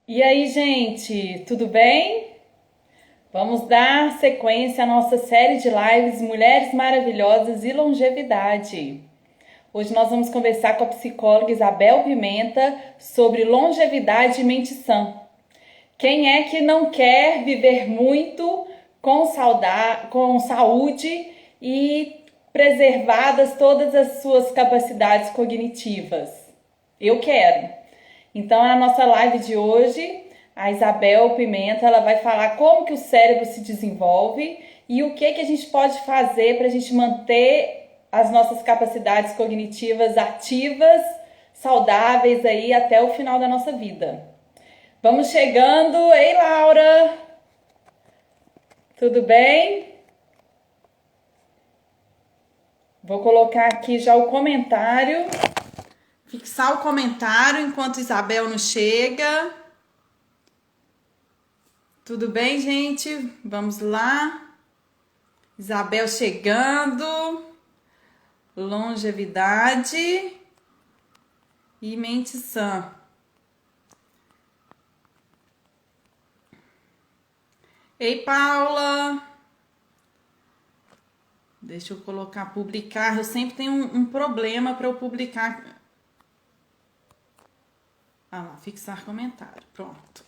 E aí, gente, tudo bem? Vamos dar sequência à nossa série de lives Mulheres Maravilhosas e Longevidade. Hoje nós vamos conversar com a psicóloga Isabel Pimenta sobre longevidade e mente sã. Quem é que não quer viver muito com saúde e preservadas todas as suas capacidades cognitivas? Eu quero. Então, na nossa live de hoje, a Isabel Pimenta, ela vai falar como que o cérebro se desenvolve e o que a gente pode fazer para a gente manter as nossas capacidades cognitivas ativas, saudáveis aí até o final da nossa vida. Vamos chegando. Ei, Laura! Tudo bem? Vou colocar aqui já o comentário. Fixar o comentário enquanto Isabel não chega. Tudo bem, gente? Vamos lá. Isabel chegando. Longevidade e mente sã. Ei, Paula. Deixa eu colocar publicar. Eu sempre tenho um problema para eu publicar. Ah lá, fixar comentário. Pronto.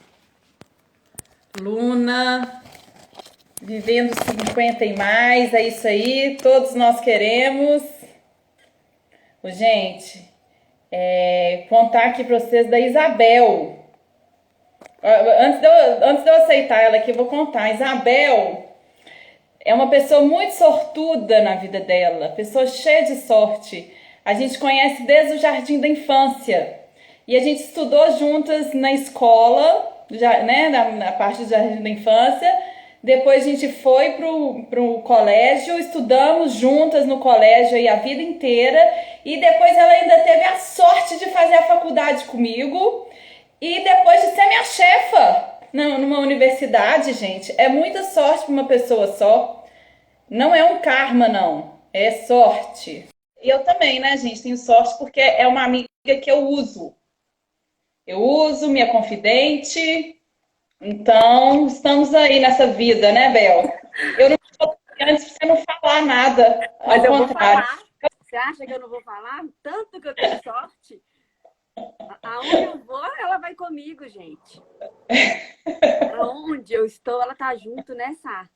Luna, vivendo 50 e mais, é isso aí, todos nós queremos. Gente, contar aqui para vocês da Isabel. Antes de eu aceitar ela aqui, eu vou contar. A Isabel é uma pessoa muito sortuda na vida dela, pessoa cheia de sorte. A gente conhece desde o jardim da infância. E a gente estudou juntas na escola, já, né, na parte do jardim da infância. Depois a gente foi pro colégio, estudamos juntas no colégio aí a vida inteira. E depois ela ainda teve a sorte de fazer a faculdade comigo. E depois de ser minha chefa numa universidade, gente. É muita sorte para uma pessoa só. Não é um karma, não. É sorte. E eu também, né, gente? Tenho sorte porque é uma amiga que eu uso. Eu uso, minha confidente. Então, estamos aí nessa vida, né, Bel? Eu não tô antes pra você não falar nada. Mas Ao eu vou contrário. falar. Você acha que eu não vou falar? Tanto que eu tenho sorte. Aonde eu vou, ela vai comigo, gente. Aonde eu estou, ela tá junto, né, Sá?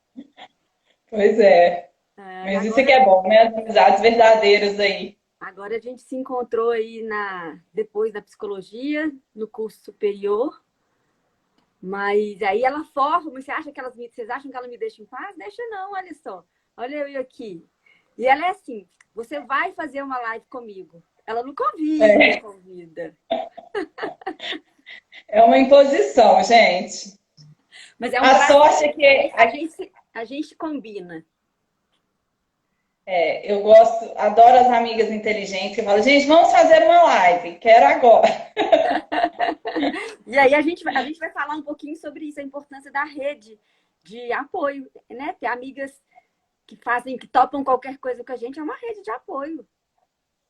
Pois é. É, Mas isso que é bom, né? As amizades verdadeiras aí. agora a gente se encontrou aí depois da psicologia, no curso superior. Mas aí ela forma, você acha que vocês acham que ela me deixa em paz? Deixa não, olha só. Olha eu aqui. E ela é assim, você vai fazer uma live comigo. Ela não convida, convida. É uma imposição, gente. Mas é um A sorte é prazer. que A gente combina. eu gosto, adoro as amigas inteligentes que falam, gente, vamos fazer uma live, quero agora. E aí a gente vai falar um pouquinho sobre isso, a importância da rede de apoio, né? Ter amigas que topam qualquer coisa com a gente, é uma rede de apoio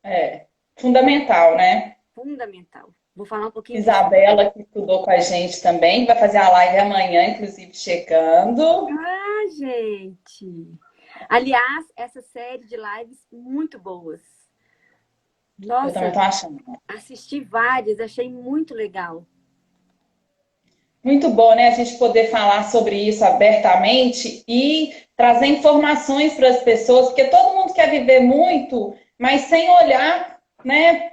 É, fundamental, né? fundamental. Vou falar um pouquinho disso. Isabela, que estudou com a gente também, vai fazer a live amanhã, inclusive, chegando. Ah, gente! Aliás, essa série de lives muito boas. Eu também Nossa, tô achando. assisti várias, achei muito legal. Muito bom, né, a gente poder falar sobre isso abertamente e trazer informações para as pessoas, porque todo mundo quer viver muito, mas sem olhar, né,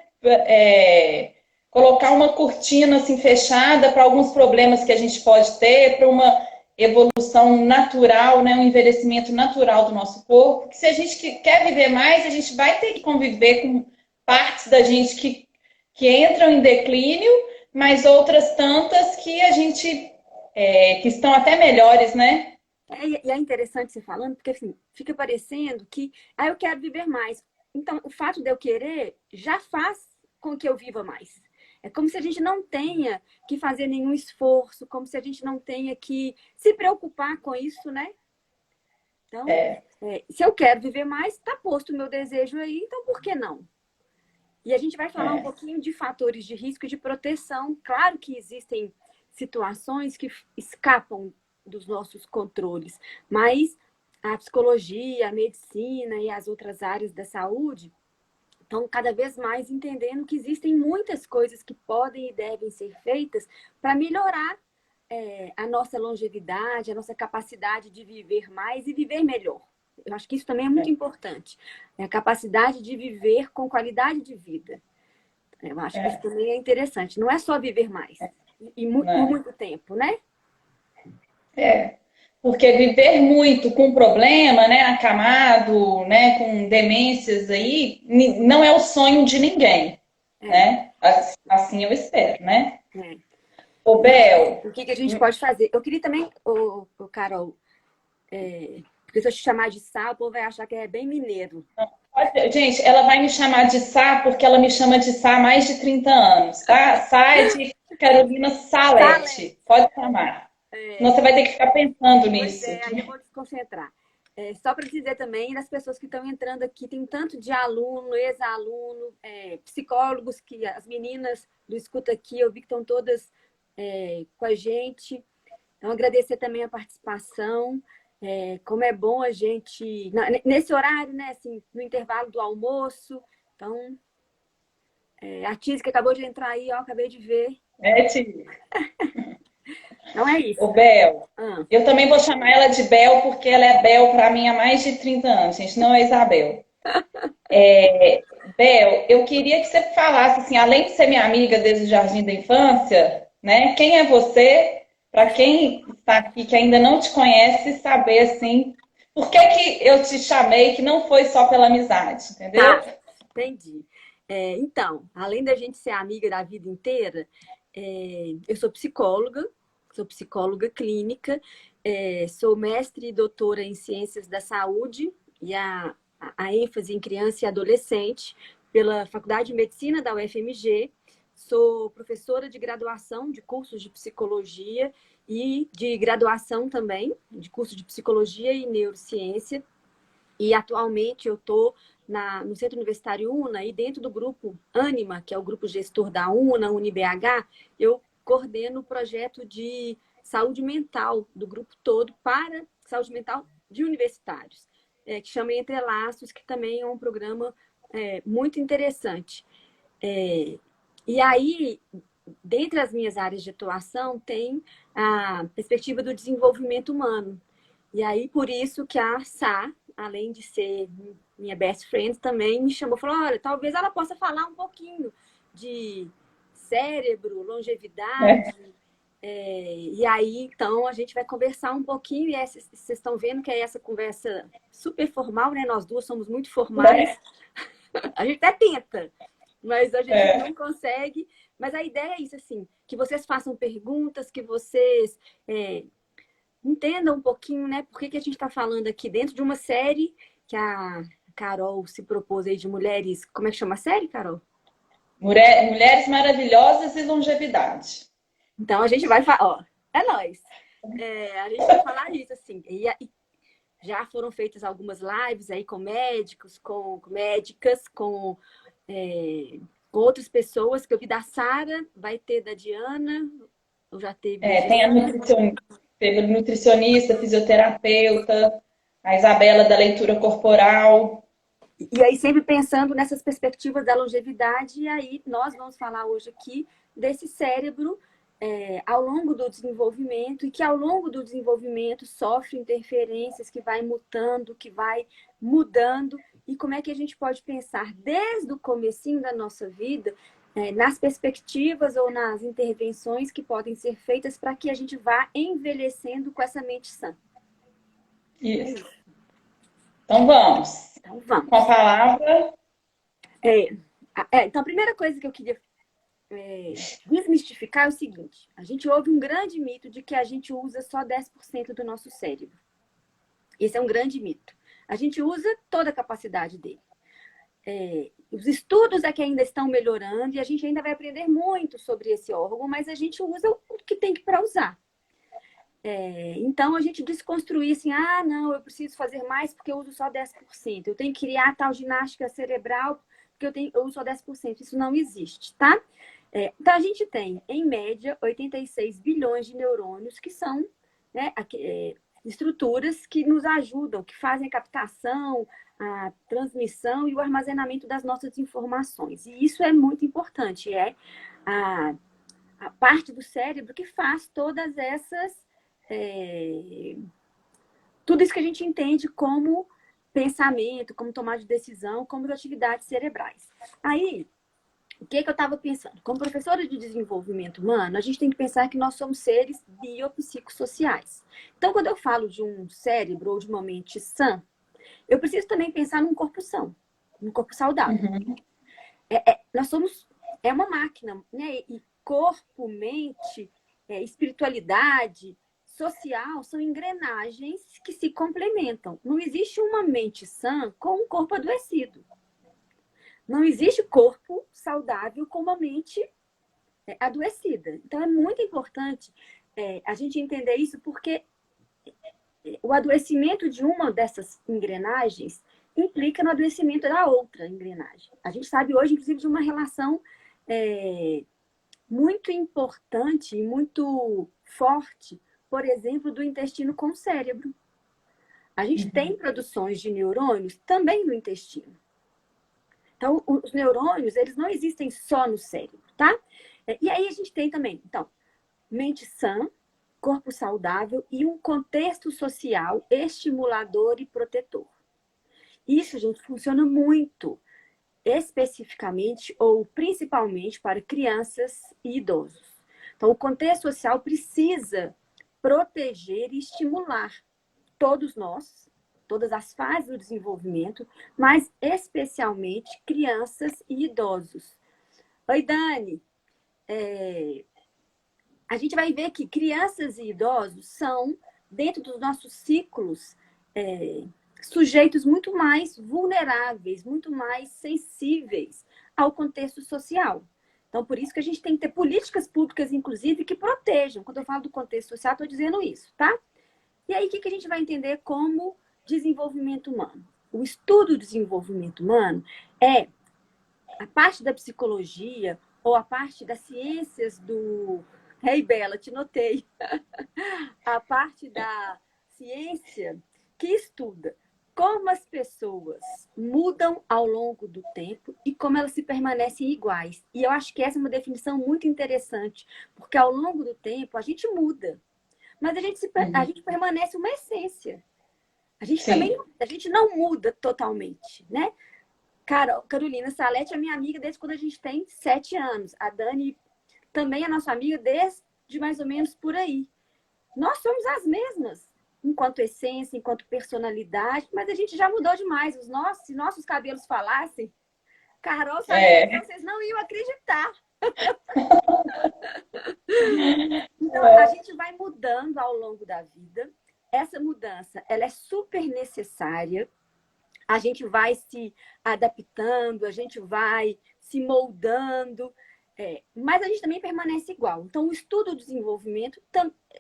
colocar uma cortina assim fechada para alguns problemas que a gente pode ter, para uma evolução natural, né, um envelhecimento natural do nosso corpo. Que se a gente quer viver mais, a gente vai ter que conviver com partes da gente que entram em declínio, mas outras tantas que a gente que estão até melhores, né? E é interessante você falando, porque assim, fica parecendo que eu quero viver mais. Então, o fato de eu querer já faz com que eu viva mais. É como se a gente não tenha que fazer nenhum esforço, como se a gente não tenha que se preocupar com isso, né? Então, se eu quero viver mais, está posto o meu desejo aí, então por que não? E a gente vai falar um pouquinho de fatores de risco e de proteção. Claro que existem situações que escapam dos nossos controles. Mas a psicologia, a medicina e as outras áreas da saúde estão cada vez mais entendendo que existem muitas coisas que podem e devem ser feitas para melhorar a nossa longevidade, a nossa capacidade de viver mais e viver melhor. Eu acho que isso também é muito importante. É a capacidade de viver com qualidade de vida. Eu acho que isso também é interessante. Não é só viver mais e por muito tempo, né? Porque viver muito com problema, né, acamado, né, com demências aí, não é o sonho de ninguém, né? Assim eu espero, né? Ô, Bel. O que a gente pode fazer? Eu queria também, Carol, porque se eu te chamar de Sá, o povo vai achar que é bem mineiro. Gente, ela vai me chamar de Sá porque ela me chama de Sá há mais de 30 anos, tá? Sá é de Carolina Salete. Pode chamar. Senão você vai ter que ficar pensando nisso. Pois aí eu vou desconcentrar. Só para dizer também das pessoas que estão entrando aqui, tem tanto de aluno, ex-aluno, psicólogos, que as meninas do Escuta Aqui, eu vi que estão todas com a gente. Então, agradecer também a participação. Como é bom a gente... Nesse horário, né? Assim, no intervalo do almoço. Então, a Tiz, que acabou de entrar aí, ó, acabei de ver. Tia. Não é isso. Ô, Bel, eu também vou chamar ela de Bel, porque ela é Bel para mim há mais de 30 anos, gente, não é Isabel. Bel, eu queria que você falasse, assim, além de ser minha amiga desde o jardim da infância, né? Quem é você? Para quem está aqui que ainda não te conhece, saber, assim, por que que eu te chamei, que não foi só pela amizade, entendeu? Tá, entendi. Então, além da gente ser amiga da vida inteira, eu sou psicóloga clínica, sou mestre e doutora em ciências da saúde e a ênfase em criança e adolescente pela Faculdade de Medicina da UFMG. Sou professora de graduação de cursos de psicologia e de graduação também, de curso de psicologia e neurociência. E atualmente eu estou no Centro Universitário UNA e dentro do grupo Anima, que é o grupo gestor da UNA, UniBH, eu coordeno o projeto de saúde mental do grupo todo para saúde mental de universitários, que chama Entre Laços, que também é um programa muito interessante. E aí, dentre as minhas áreas de atuação, tem a perspectiva do desenvolvimento humano. E aí, por isso que a Sá, além de ser minha best friend, também me chamou, falou, olha, talvez ela possa falar um pouquinho de cérebro, longevidade. E aí, então, a gente vai conversar um pouquinho, e vocês estão vendo que é essa conversa super formal, né? Nós duas somos muito formais. A gente até tenta, mas a gente não consegue. Mas a ideia é isso, assim, que vocês façam perguntas, que vocês entendam um pouquinho, né? Por que a gente está falando aqui dentro de uma série que a Carol se propôs aí de mulheres... Como é que chama a série, Carol? Mulheres Maravilhosas e Longevidade. Então, a gente vai falar... Ó, é nóis! A gente vai falar isso, assim. E já foram feitas algumas lives aí com médicos, com médicas, com outras pessoas, que eu vi da Sara, vai ter da Diana, eu já teve... Tem a nutricionista, fisioterapeuta, a Isabela da leitura corporal. E aí sempre pensando nessas perspectivas da longevidade, e aí nós vamos falar hoje aqui desse cérebro ao longo do desenvolvimento, e que ao longo do desenvolvimento sofre interferências, que vai mutando, que vai mudando, e como é que a gente pode pensar desde o comecinho da nossa vida nas perspectivas ou nas intervenções que podem ser feitas para que a gente vá envelhecendo com essa mente sã. Isso. Então vamos. Com a palavra. Então a primeira coisa que eu queria desmistificar é o seguinte: a gente ouve um grande mito de que a gente usa só 10% do nosso cérebro. Esse é um grande mito. A gente usa toda a capacidade dele. Os estudos é que ainda estão melhorando e a gente ainda vai aprender muito sobre esse órgão, mas a gente usa o que tem para usar. Então, a gente desconstruir assim, não, eu preciso fazer mais porque eu uso só 10%. Eu tenho que criar tal ginástica cerebral porque eu uso só 10%. Isso não existe, tá? Então, a gente tem, em média, 86 bilhões de neurônios que são, né, estruturas que nos ajudam, que fazem a captação, a transmissão e o armazenamento das nossas informações. E isso é muito importante, a, a parte do cérebro que faz todas essas... tudo isso que a gente entende como pensamento, como tomar de decisão, como atividades cerebrais. Aí, o que eu estava pensando? Como professora de desenvolvimento humano, a gente tem que pensar que nós somos seres biopsicossociais. Então, quando eu falo de um cérebro ou de uma mente sã, eu preciso também pensar num corpo são, num corpo saudável. Uhum. Nós somos... É uma máquina, né? E corpo, mente, espiritualidade, social, são engrenagens que se complementam. Não existe uma mente sã com um corpo adoecido. Não existe corpo saudável com uma mente adoecida. Então, é muito importante a gente entender isso, porque o adoecimento de uma dessas engrenagens implica no adoecimento da outra engrenagem. A gente sabe hoje, inclusive, de uma relação muito importante e muito forte, por exemplo, do intestino com o cérebro. A gente tem produções de neurônios também no intestino. Então, os neurônios, eles não existem só no cérebro, tá? E aí a gente tem também, então, mente sã, corpo saudável e um contexto social estimulador e protetor. Isso, gente, funciona muito, especificamente ou principalmente para crianças e idosos. Então, o contexto social precisa proteger e estimular todos nós, todas as fases do desenvolvimento, mas especialmente crianças e idosos. Oi, Dani. A gente vai ver que crianças e idosos são, dentro dos nossos ciclos, sujeitos muito mais vulneráveis, muito mais sensíveis ao contexto social. Então, por isso que a gente tem que ter políticas públicas, inclusive, que protejam. Quando eu falo do contexto social, estou dizendo isso, tá? E aí, o que a gente vai entender como desenvolvimento humano? O estudo do desenvolvimento humano é a parte da psicologia ou a parte das ciências do... Ei, Bela, te notei. A parte da ciência que estuda como as pessoas mudam ao longo do tempo e como elas se permanecem iguais. E eu acho que essa é uma definição muito interessante, porque ao longo do tempo a gente muda, mas a gente permanece uma essência. A gente também a gente não muda totalmente, né? Carolina Salete é minha amiga desde quando a gente tem 7 anos. A Dani também é nossa amiga desde mais ou menos por aí. Nós somos as mesmas, enquanto essência, enquanto personalidade, mas a gente já mudou demais. Se nossos cabelos falassem, Carol Salete, vocês não iam acreditar. Então, a gente vai mudando ao longo da vida. Essa mudança, ela é super necessária. A gente vai se adaptando, a gente vai se moldando, mas a gente também permanece igual. Então, o estudo do desenvolvimento,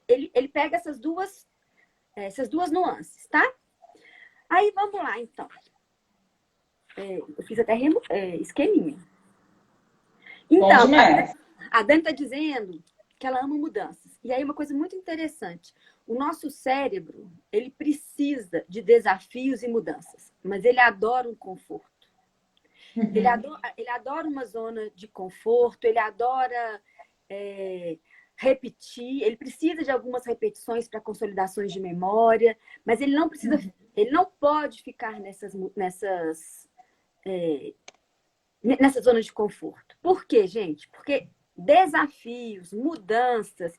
ele pega essas duas nuances, tá? Aí, vamos lá, então. Eu fiz até esqueminha. Então, a Dani está dizendo que ela ama mudanças. E aí, uma coisa muito interessante. O nosso cérebro, ele precisa de desafios e mudanças, mas ele adora um conforto. Ele adora uma zona de conforto, ele adora repetir, ele precisa de algumas repetições para consolidações de memória, mas ele não precisa, ele não pode ficar nessa zona de conforto. Por quê, gente? Porque desafios, mudanças,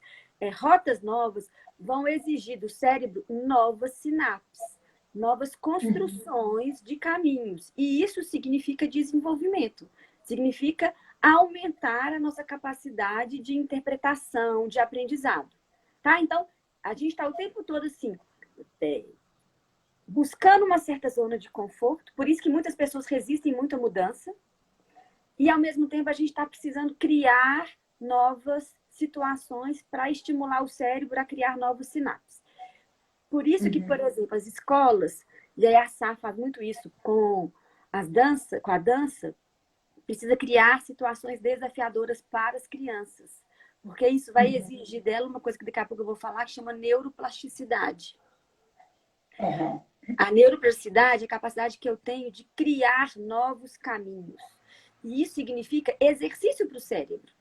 rotas novas vão exigir do cérebro novas sinapses, novas construções de caminhos. E isso significa desenvolvimento, significa aumentar a nossa capacidade de interpretação, de aprendizado. Tá? Então, a gente está o tempo todo assim, buscando uma certa zona de conforto, por isso que muitas pessoas resistem muito à mudança, e ao mesmo tempo a gente está precisando criar novas situações para estimular o cérebro a criar novos sinapses. Por isso que, por exemplo, as escolas, e aí a Sá faz muito isso com a dança, precisa criar situações desafiadoras para as crianças. Porque isso vai exigir dela uma coisa que daqui a pouco eu vou falar, que chama neuroplasticidade. Uhum. A neuroplasticidade é a capacidade que eu tenho de criar novos caminhos. E isso significa exercício para o cérebro.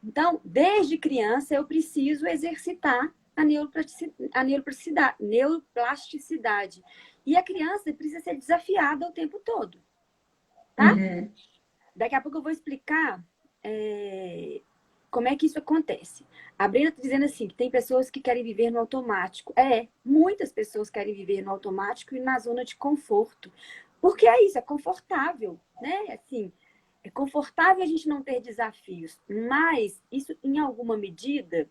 Então, desde criança, eu preciso exercitar a neuroplasticidade. E a criança precisa ser desafiada o tempo todo. Tá? Uhum. Daqui a pouco eu vou explicar como é que isso acontece. A Brenda está dizendo assim, que tem pessoas que querem viver no automático. Muitas pessoas querem viver no automático e na zona de conforto. Porque é isso, é confortável, né? Assim, é confortável a gente não ter desafios, mas isso, em alguma medida,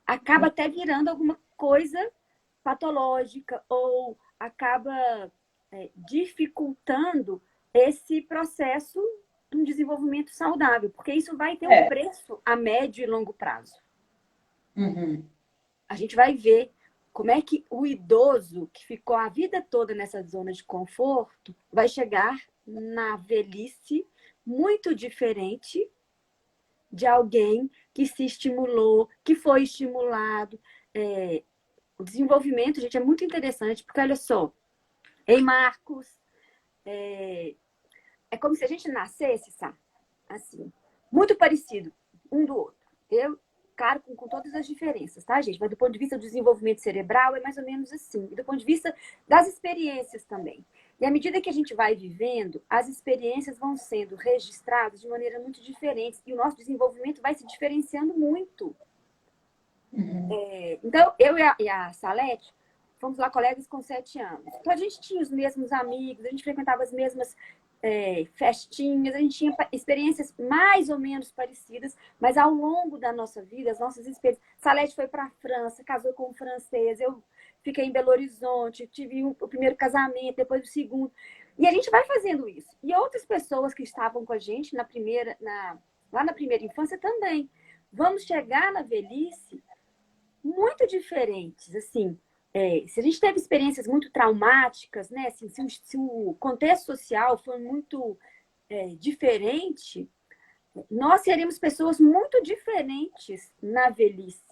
acaba até virando alguma coisa patológica ou acaba dificultando esse processo de um desenvolvimento saudável, porque isso vai ter um preço a médio e longo prazo. Uhum. A gente vai ver como é que o idoso que ficou a vida toda nessa zona de conforto vai chegar na velhice muito diferente de alguém que se estimulou, que foi estimulado. O desenvolvimento, gente, é muito interessante, porque olha só, ei, Marcos, é como se a gente nascesse, sabe? Assim, muito parecido um do outro. Eu, claro, com todas as diferenças, tá, gente? Mas do ponto de vista do desenvolvimento cerebral, é mais ou menos assim. E do ponto de vista das experiências também. E à medida que a gente vai vivendo, as experiências vão sendo registradas de maneira muito diferente. E o nosso desenvolvimento vai se diferenciando muito. Então, eu e a Salete fomos lá colegas com 7 anos. Então, a gente tinha os mesmos amigos, a gente frequentava as mesmas festinhas, a gente tinha experiências mais ou menos parecidas, mas ao longo da nossa vida, as nossas experiências... Salete foi para a França, casou com um francês, eu fiquei em Belo Horizonte, tive o primeiro casamento, depois o segundo. E a gente vai fazendo isso. E outras pessoas que estavam com a gente lá na primeira infância também. Vamos chegar na velhice muito diferentes, assim. Se a gente teve experiências muito traumáticas, né? Assim, se o contexto social foi muito diferente, nós seremos pessoas muito diferentes na velhice,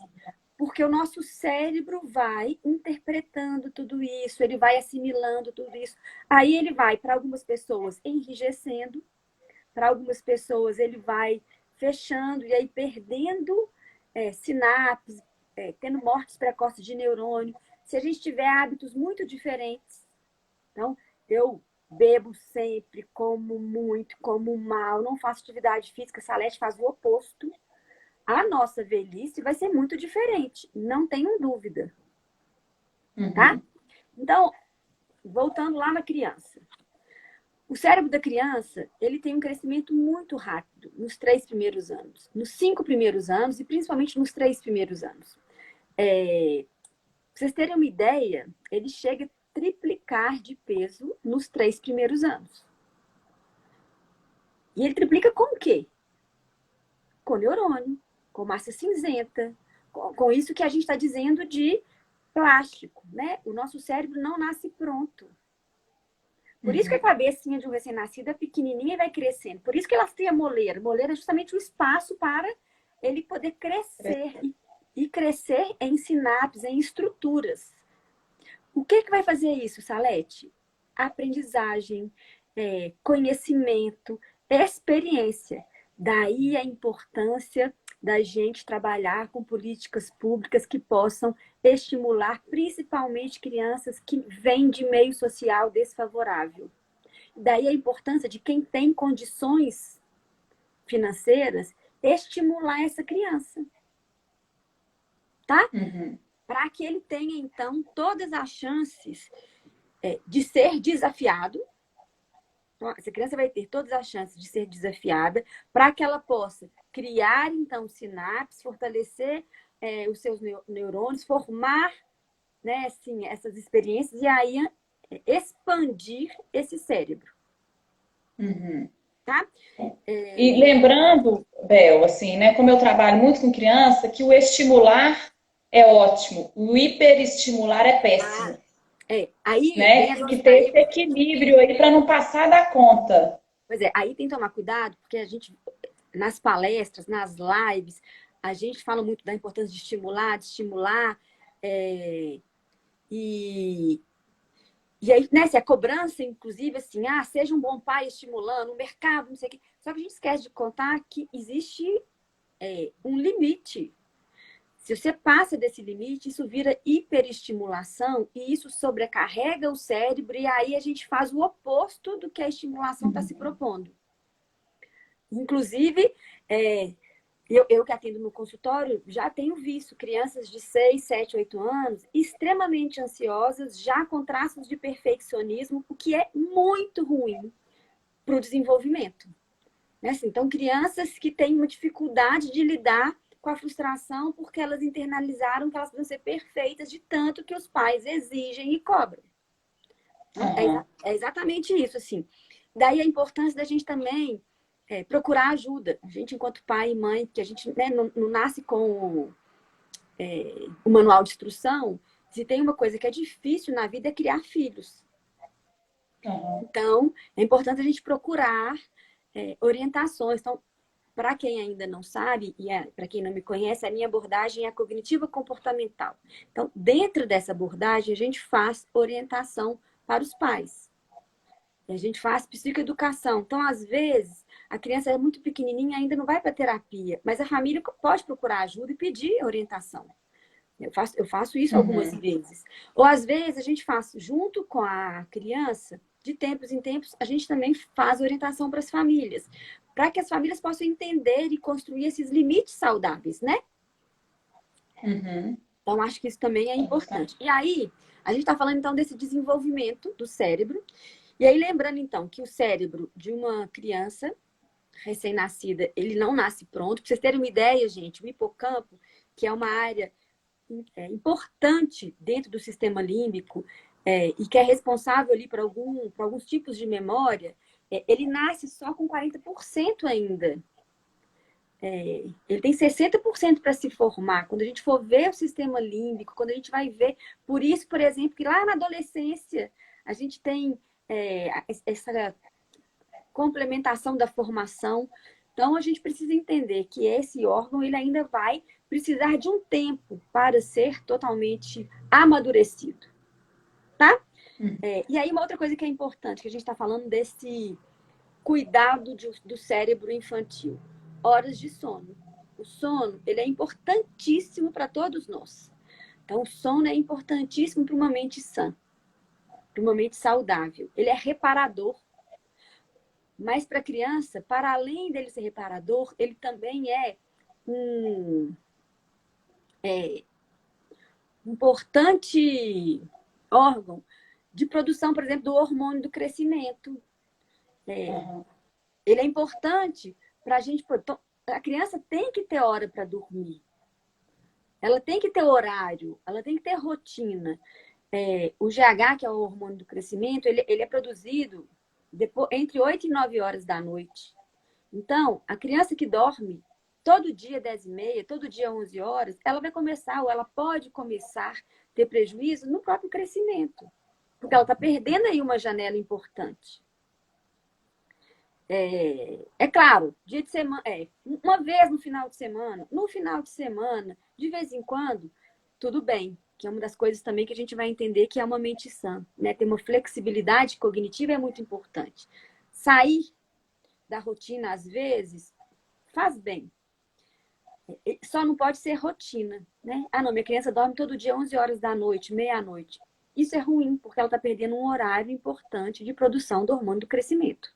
porque o nosso cérebro vai interpretando tudo isso, ele vai assimilando tudo isso. Aí ele vai, para algumas pessoas, enrijecendo, para algumas pessoas ele vai fechando e aí perdendo sinapses, tendo mortes precoces de neurônio. Se a gente tiver hábitos muito diferentes, então, eu bebo sempre, como muito, como mal, não faço atividade física, Salete faz o oposto. A nossa velhice vai ser muito diferente, não tenham dúvida. Tá? Então, voltando lá na criança. O cérebro da criança, ele tem um crescimento muito rápido nos 3 primeiros anos, nos 5 primeiros anos e principalmente nos 3 primeiros anos. Pra vocês terem uma ideia, ele chega a triplicar de peso nos 3 primeiros anos. E ele triplica com o quê? Com neurônio, com massa cinzenta, com isso que a gente está dizendo de plástico, né? O nosso cérebro não nasce pronto. Por isso que a cabecinha de um recém-nascido é pequenininha e vai crescendo. Por isso que elas têm a moleira. A moleira é justamente o espaço para ele poder crescer. E crescer em sinapses, em estruturas. O que vai fazer isso, Salete? Aprendizagem, conhecimento, experiência. Daí a importância da gente trabalhar com políticas públicas que possam estimular principalmente crianças que vêm de meio social desfavorável. Daí a importância de quem tem condições financeiras estimular essa criança. Tá? Para que ele tenha, então, todas as chances de ser desafiado. Então, essa criança vai ter todas as chances de ser desafiada para que ela possa criar, então, sinapses, fortalecer os seus neurônios, formar, né, assim, essas experiências e aí expandir esse cérebro. Tá? E lembrando, Bel, assim, né, como eu trabalho muito com criança, que o estimular é ótimo, o hiperestimular é péssimo. Aí Né? Tem que ter esse equilíbrio aí para não passar da conta. Pois é, aí tem que tomar cuidado, porque a gente, nas palestras, nas lives, a gente fala muito da importância de estimular, é, e, e aí, né, se a cobrança, inclusive, assim, seja um bom pai estimulando, o mercado, não sei o quê. Só que a gente esquece de contar que existe um limite. Se você passa desse limite, isso vira hiperestimulação e isso sobrecarrega o cérebro e aí a gente faz o oposto do que a estimulação está se propondo. Inclusive, eu que atendo no consultório, já tenho visto crianças de 6, 7, 8 anos extremamente ansiosas, já com traços de perfeccionismo, o que é muito ruim para o desenvolvimento. Né? Assim, então, crianças que têm uma dificuldade de lidar com a frustração porque elas internalizaram que elas precisam ser perfeitas de tanto que os pais exigem e cobram. Então, é exatamente isso, assim. Daí a importância da gente também procurar ajuda. A gente, enquanto pai e mãe, que a gente, né, não nasce com o manual de instrução, se tem uma coisa que é difícil na vida é criar filhos. Então, é importante a gente procurar orientações. Então, para quem ainda não sabe, e para quem não me conhece, a minha abordagem é a cognitiva comportamental. Então, dentro dessa abordagem, a gente faz orientação para os pais. A gente faz psicoeducação. Então, às vezes, a criança é muito pequenininha, ainda não vai para terapia, mas a família pode procurar ajuda e pedir orientação. Eu faço isso algumas vezes. Ou, às vezes, a gente faz junto com a criança, de tempos em tempos, a gente também faz orientação para as famílias, para que as famílias possam entender e construir esses limites saudáveis, né? Então, acho que isso também é importante. E aí, a gente está falando, então, desse desenvolvimento do cérebro. E aí, lembrando, então, que o cérebro de uma criança recém-nascida, ele não nasce pronto. Para vocês terem uma ideia, gente, o hipocampo, que é uma área importante dentro do sistema límbico e que é responsável ali por alguns tipos de memória, ele nasce só com 40% ainda. Ele tem 60% para se formar. Quando a gente for ver o sistema límbico, quando a gente vai ver... Por isso, por exemplo, que lá na adolescência a gente tem essa complementação da formação. Então, a gente precisa entender que esse órgão ele ainda vai precisar de um tempo para ser totalmente amadurecido. Tá? E aí, uma outra coisa que é importante, que a gente está falando desse cuidado do cérebro infantil. Horas de sono. O sono, ele é importantíssimo para todos nós. Então, o sono é importantíssimo para uma mente sã, para uma mente saudável. Ele é reparador. Mas para a criança, para além dele ser reparador, ele também é um importante órgão de produção, por exemplo, do hormônio do crescimento. Ele é importante para a gente... A criança tem que ter hora para dormir. Ela tem que ter horário, ela tem que ter rotina. O GH, que é o hormônio do crescimento, ele é produzido entre 8 e 9 horas da noite. Então, a criança que dorme todo dia 10h30, todo dia 11 horas, ela vai começar, ou ela pode começar a ter prejuízo no próprio crescimento. Porque ela está perdendo aí uma janela importante. Claro, dia de semana, uma vez no final de semana, de vez em quando, tudo bem, que é uma das coisas também que a gente vai entender que é uma mente sã, né? Ter uma flexibilidade cognitiva é muito importante. Sair da rotina, às vezes, faz bem. Só não pode ser rotina, né? Não, minha criança dorme todo dia 11 horas da noite, meia-noite. Isso é ruim, porque ela está perdendo um horário importante de produção do hormônio do crescimento.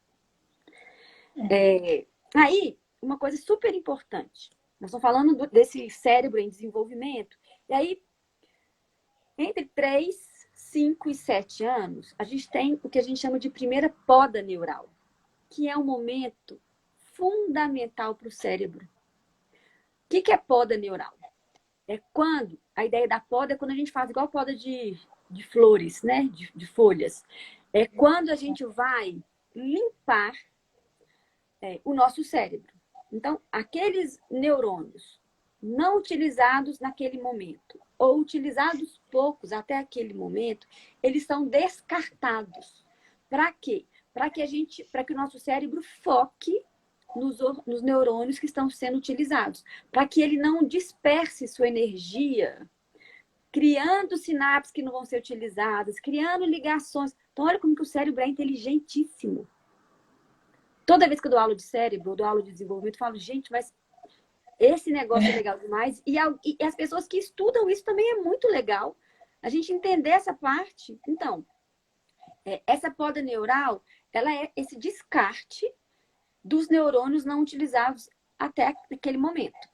Aí, uma coisa super importante. Nós estamos falando desse cérebro em desenvolvimento. E aí, entre 3, 5 e 7 anos, a gente tem o que a gente chama de primeira poda neural, que é um momento fundamental para o cérebro. O que é poda neural? A ideia da poda é quando a gente faz igual poda de flores, né? De folhas. É quando a gente vai limpar o nosso cérebro. Então, aqueles neurônios não utilizados naquele momento, ou utilizados poucos até aquele momento, eles são descartados. Para quê? para que o nosso cérebro foque nos neurônios que estão sendo utilizados, para que ele não disperse sua energia, criando sinapses que não vão ser utilizadas, criando ligações. Então, olha como que o cérebro é inteligentíssimo. Toda vez que eu dou aula de cérebro, eu dou aula de desenvolvimento, eu falo, gente, mas esse negócio é legal demais. E as pessoas que estudam isso também é muito legal. A gente entender essa parte. Então, essa poda neural, ela é esse descarte dos neurônios não utilizados até aquele momento.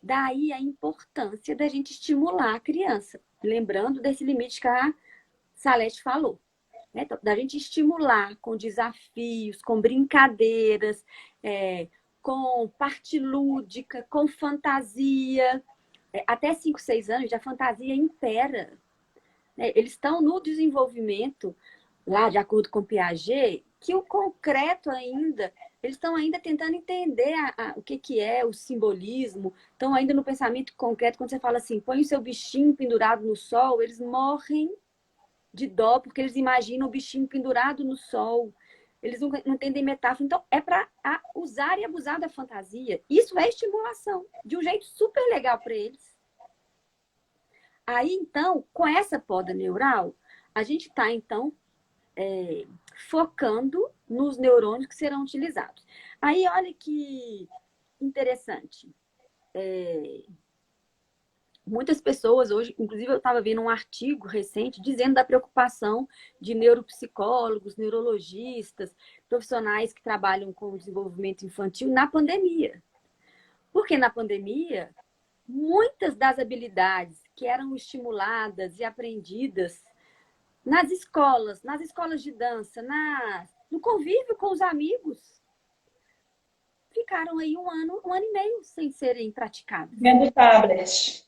Daí a importância da gente estimular a criança. Lembrando desse limite que a Salete falou. Né? Então, da gente estimular com desafios, com brincadeiras, com parte lúdica, com fantasia. Até 5, 6 anos, a fantasia impera. Né? Eles estão no desenvolvimento, lá de acordo com Piaget, que o concreto ainda, eles estão ainda tentando entender o que é o simbolismo, estão ainda no pensamento concreto. Quando você fala assim, põe o seu bichinho pendurado no sol, eles morrem de dó, porque eles imaginam o bichinho pendurado no sol. Eles não entendem metáfora. Então, é para usar e abusar da fantasia. Isso é estimulação, de um jeito super legal para eles. Aí, então, com essa poda neural, a gente está, então, focando nos neurônios que serão utilizados. Aí, olha que interessante. Muitas pessoas hoje, inclusive eu estava vendo um artigo recente dizendo da preocupação de neuropsicólogos, neurologistas, profissionais que trabalham com o desenvolvimento infantil na pandemia. Porque na pandemia, muitas das habilidades que eram estimuladas e aprendidas nas escolas de dança, no convívio com os amigos, ficaram aí um ano e meio sem serem praticadas. Vendo tablet.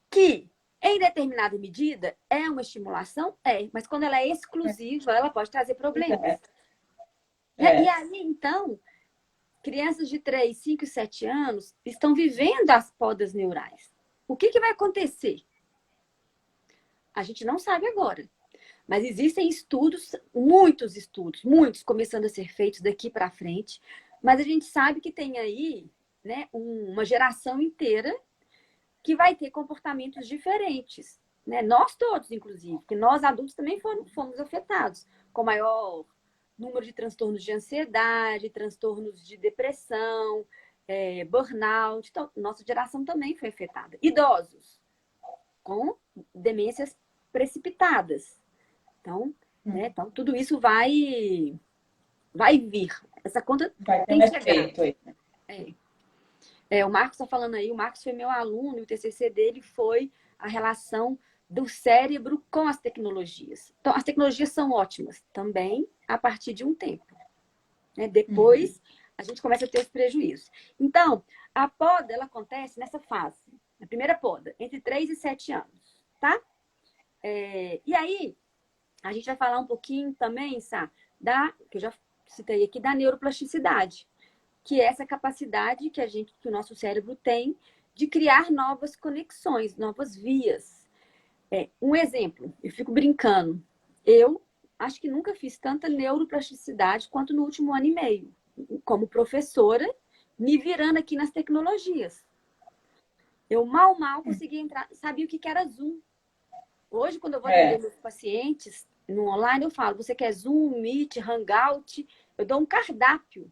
Que, em determinada medida, é uma estimulação? Mas quando ela é exclusiva, ela pode trazer problemas. E aí, então, crianças de 3, 5 e 7 anos estão vivendo as podas neurais. O que vai acontecer? A gente não sabe agora. Mas existem estudos, muitos começando a ser feitos daqui para frente. Mas a gente sabe que tem aí, né, uma geração inteira que vai ter comportamentos diferentes. Né? Nós todos, inclusive, porque nós adultos também fomos afetados, com maior número de transtornos de ansiedade, transtornos de depressão, burnout. Então, nossa geração também foi afetada. Idosos, com demências precipitadas. Então, então tudo isso vai vir. Essa conta vai tem ter que efeito chegar. O Marcos está falando aí, o Marcos foi meu aluno e o TCC dele foi a relação do cérebro com as tecnologias. Então, as tecnologias são ótimas também a partir de um tempo. Né? Depois, a gente começa a ter os prejuízos. Então, a poda, ela acontece nessa fase. A primeira poda, entre 3 e 7 anos, tá? E aí, a gente vai falar um pouquinho também, Sá, que eu já citei aqui, da neuroplasticidade, que é essa capacidade que o nosso cérebro tem de criar novas conexões, novas vias. Um exemplo, eu fico brincando. Eu acho que nunca fiz tanta neuroplasticidade quanto no último ano e meio, como professora, me virando aqui nas tecnologias. Eu mal consegui entrar, sabia o que era Zoom. Hoje, quando eu vou atender meus pacientes no online, eu falo, você quer Zoom, Meet, Hangout? Eu dou um cardápio.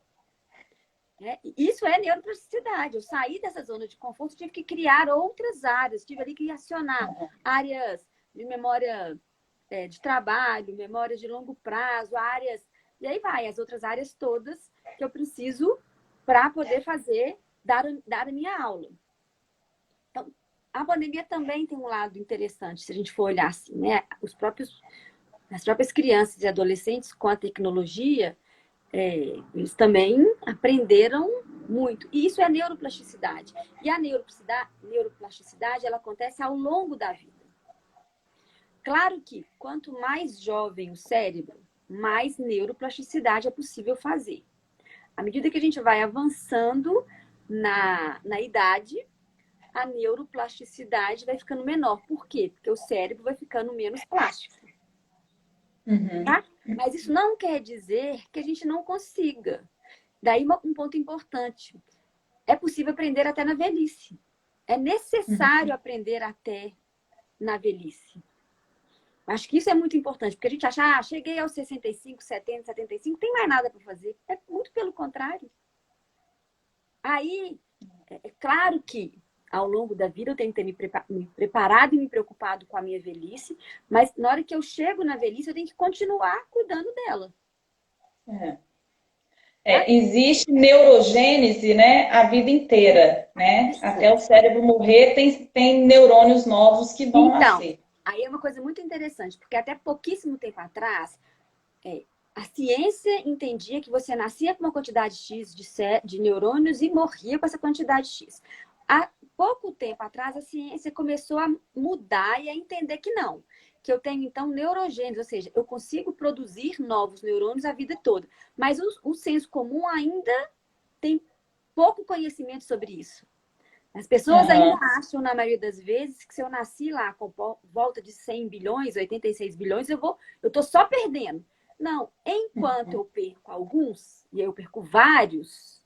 Isso é neuroplasticidade. Eu saí dessa zona de conforto, tive que criar outras áreas, tive ali que acionar áreas de memória de trabalho, memória de longo prazo, áreas. E aí vai, as outras áreas todas que eu preciso para poder dar a minha aula. Então, a pandemia também tem um lado interessante, se a gente for olhar assim, né? As próprias crianças e adolescentes com a tecnologia, eles também aprenderam muito. E isso é neuroplasticidade. E a neuroplasticidade, ela acontece ao longo da vida. Claro que quanto mais jovem o cérebro, mais neuroplasticidade é possível fazer. À medida que a gente vai avançando na idade, a neuroplasticidade vai ficando menor. Por quê? Porque o cérebro vai ficando menos plástico. Uhum. tá? Mas isso não quer dizer que a gente não consiga. Daí um ponto importante. É possível aprender até na velhice. É necessário Uhum. aprender até na velhice. Acho que isso é muito importante, porque a gente acha, cheguei aos 65, 70, 75, não tem mais nada para fazer. É muito pelo contrário. Aí, é claro que ao longo da vida eu tenho que ter me preparado e me preocupado com a minha velhice, mas na hora que eu chego na velhice, eu tenho que continuar cuidando dela, É. tá? Existe neurogênese, né, a vida inteira, né? Isso. Até o cérebro morrer, tem neurônios novos que vão Então, nascer. aí é uma coisa muito interessante, porque até pouquíssimo tempo atrás, a ciência entendia que você nascia com uma quantidade X de neurônios e morria com essa quantidade X. Há pouco tempo atrás, a ciência começou a mudar e a entender que não. Que eu tenho, então, neurogênese, ou seja, eu consigo produzir novos neurônios a vida toda. Mas o senso comum ainda tem pouco conhecimento sobre isso. As pessoas ainda Aham. acham, na maioria das vezes, que se eu nasci lá com volta de 100 bilhões, 86 bilhões, eu tô só perdendo. Não, enquanto eu perco alguns, e eu perco vários,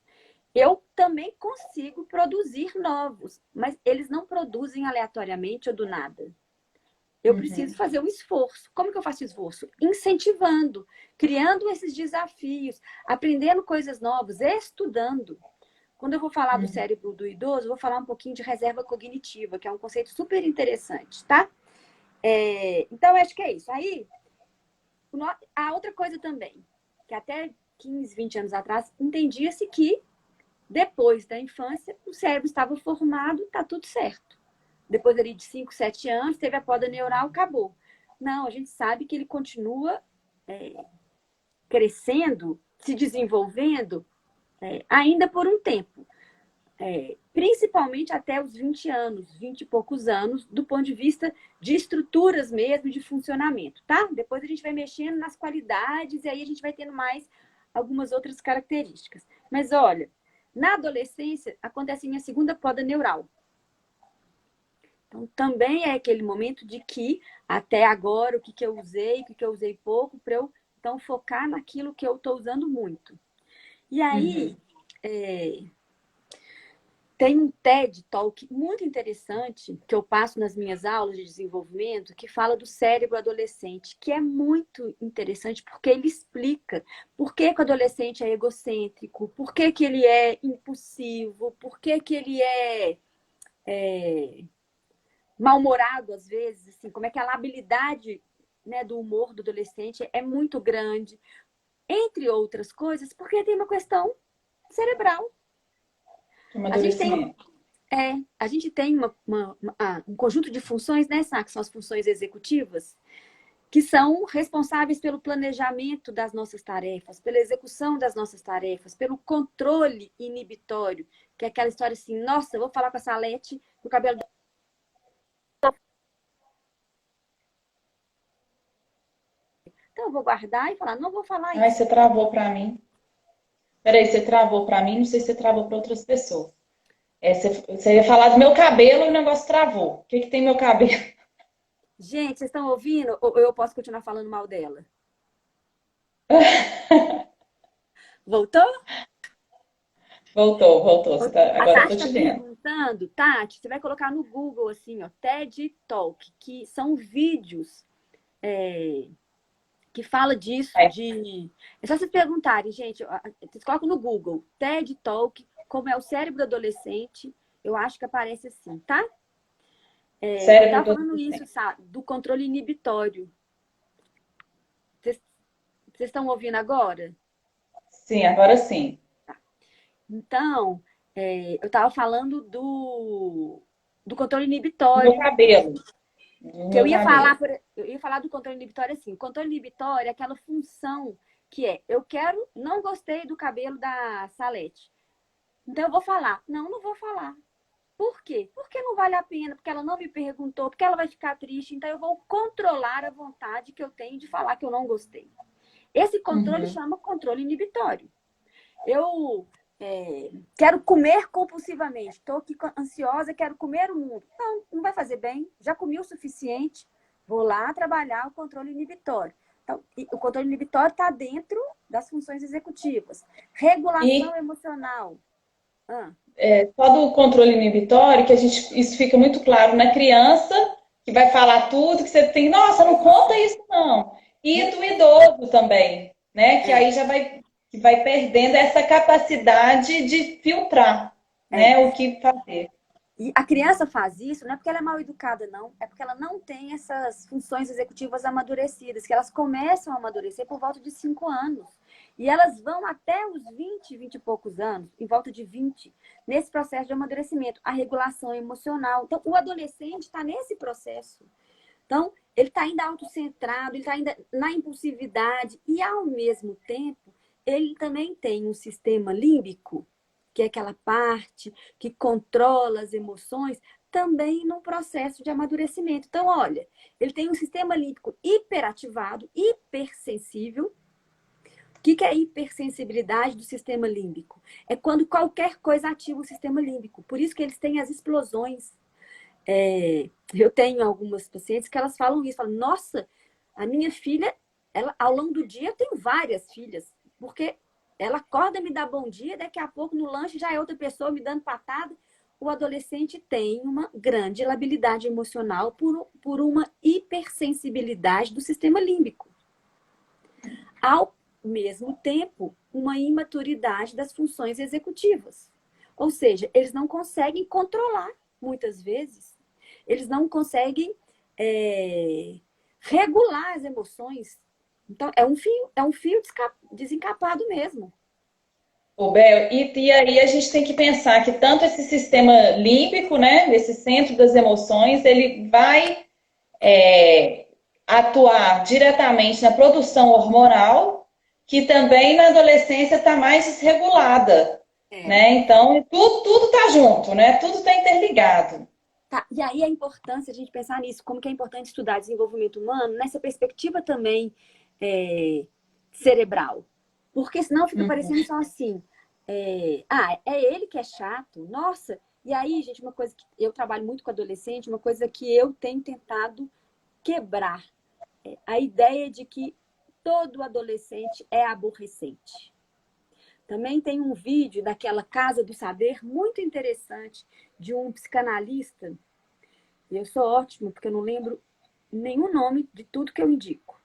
eu também consigo produzir novos, mas eles não produzem aleatoriamente ou do nada. Eu preciso Uhum. fazer um esforço. Como que eu faço esforço? Incentivando, criando esses desafios, aprendendo coisas novas, estudando. Quando eu vou falar do Uhum. cérebro do idoso, eu vou falar um pouquinho de reserva cognitiva, que é um conceito super interessante, tá? Então, eu acho que é isso. Aí, a outra coisa também, que até 15, 20 anos atrás, entendia-se que depois da infância, o cérebro estava formado, tá tudo certo. Depois ali de 5, 7 anos, teve a poda neural, acabou. Não, a gente sabe que ele continua crescendo, se desenvolvendo, ainda por um tempo. Principalmente até os 20 anos, 20 e poucos anos, do ponto de vista de estruturas mesmo, de funcionamento, tá? Depois a gente vai mexendo nas qualidades e aí a gente vai tendo mais algumas outras características. Mas olha, na adolescência acontece a minha segunda poda neural. Então, também é aquele momento de que, até agora, o que eu usei, o que eu usei pouco, para eu, então, focar naquilo que eu estou usando muito. E aí, Uhum. tem um TED Talk muito interessante que eu passo nas minhas aulas de desenvolvimento que fala do cérebro adolescente, que é muito interessante porque ele explica por que, que o adolescente é egocêntrico, por que, que ele é impulsivo, por que, que ele é mal-humorado às vezes, assim, como é que a labilidade, né, do humor do adolescente é muito grande, entre outras coisas, porque tem uma questão cerebral. De A gente tem amadurecimento. A gente tem um conjunto de funções, né, Sá, que são as funções executivas, que são responsáveis pelo planejamento das nossas tarefas, pela execução das nossas tarefas, pelo controle inibitório, que é aquela história assim, nossa, eu vou falar com a Salete, o cabelo... Então eu vou guardar e falar, não vou falar Ai, isso. você travou para mim. Peraí, você travou para mim, não sei se você travou para outras pessoas. Você ia falar do meu cabelo e o negócio travou. O que que tem meu cabelo? Gente, vocês estão ouvindo? Ou eu posso continuar falando mal dela? Voltou? Voltou, voltou. A Agora eu Tati tô está te vendo. perguntando, Tati, você vai colocar no Google assim, ó, TED Talk, que são vídeos que fala disso, Aí, de... É só vocês perguntarem, gente, vocês colocam no Google, TED Talk, como é o cérebro do adolescente, eu acho que aparece assim, tá? Eu cérebro estava do falando isso, adolescente. sabe, do controle inibitório. Vocês estão ouvindo agora? Sim, agora sim. Então, eu estava falando do controle Do meu inibitório, cabelo. Do que meu cabelo. eu ia falar do controle inibitório assim. O controle inibitório é aquela função que eu quero, não gostei do cabelo da Salete. Então eu vou falar. Não, não vou falar. Por quê? Porque não vale a pena, porque ela não me perguntou, porque ela vai ficar triste. Então eu vou controlar a vontade que eu tenho de falar que eu não gostei. Esse controle Uhum. chama controle inibitório. Eu quero comer compulsivamente. Estou aqui ansiosa, quero comer o mundo. Não, não vai fazer bem. Já comi o suficiente. Vou lá trabalhar o controle inibitório. Então, o controle inibitório está dentro das funções executivas. Regulação emocional. Só do controle inibitório, que isso fica muito claro na criança, que vai falar tudo, que você tem, nossa, não conta isso não. E do idoso também, né? Que aí já vai perdendo essa capacidade de filtrar, né? O que fazer. E a criança faz isso não é porque ela é mal educada, não. É porque ela não tem essas funções executivas amadurecidas, que elas começam a amadurecer por volta de 5 anos. E elas vão até os 20 e poucos anos, em volta de 20, nesse processo de amadurecimento, a regulação emocional. Então, o adolescente está nesse processo. Então, ele está ainda autocentrado, ele está ainda na impulsividade e, ao mesmo tempo, ele também tem um sistema límbico, que é aquela parte que controla as emoções, também num processo de amadurecimento. Então, olha, ele tem um sistema límbico hiperativado, hipersensível. O que é hipersensibilidade do sistema límbico? É quando qualquer coisa ativa o sistema límbico. Por isso que eles têm as explosões. Eu tenho algumas pacientes que elas falam isso, falam, nossa, a minha filha, ela, ao longo do dia, eu tenho várias filhas, porque ela acorda, me dá bom dia, daqui a pouco no lanche já é outra pessoa me dando patada. O adolescente tem uma grande labilidade emocional por uma hipersensibilidade do sistema límbico. Ao mesmo tempo, uma imaturidade das funções executivas. Ou seja, eles não conseguem controlar, muitas vezes, eles não conseguem regular as emoções. Então, é um fio desencapado mesmo. Ô, Bel, e aí a gente tem que pensar que tanto esse sistema límbico, né, esse centro das emoções, ele vai atuar diretamente na produção hormonal, que também na adolescência está mais desregulada, né? Então, tudo está junto, né? Tudo está interligado. Tá, e aí a importância de a gente pensar nisso, como que é importante estudar desenvolvimento humano nessa perspectiva também cerebral. Porque senão fica parecendo só assim, é ele que é chato, nossa. E aí, gente, uma coisa que eu trabalho muito com adolescente, uma coisa que eu tenho tentado quebrar, a ideia de que todo adolescente é aborrecente. Também tem um vídeo daquela Casa do Saber muito interessante de um psicanalista. E eu sou ótimo, porque eu não lembro nenhum nome de tudo que eu indico.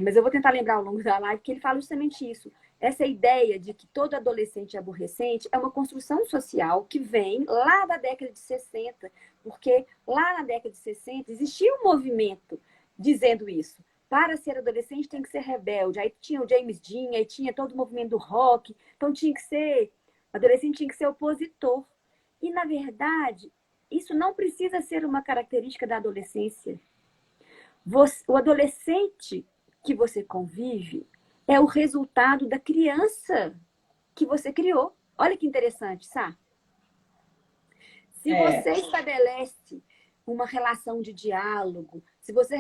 Mas eu vou tentar lembrar ao longo da live que ele fala justamente isso. Essa ideia de que todo adolescente é aborrecente é uma construção social que vem lá da década de 60, porque lá na década de 60 existia um movimento dizendo isso. Para ser adolescente tem que ser rebelde. Aí tinha o James Dean, aí tinha todo o movimento do rock. Então adolescente tinha que ser opositor. E, na verdade, isso não precisa ser uma característica da adolescência. O adolescente que você convive é o resultado da criança que você criou. Olha que interessante, Sá. Se você estabelece uma relação de diálogo, se você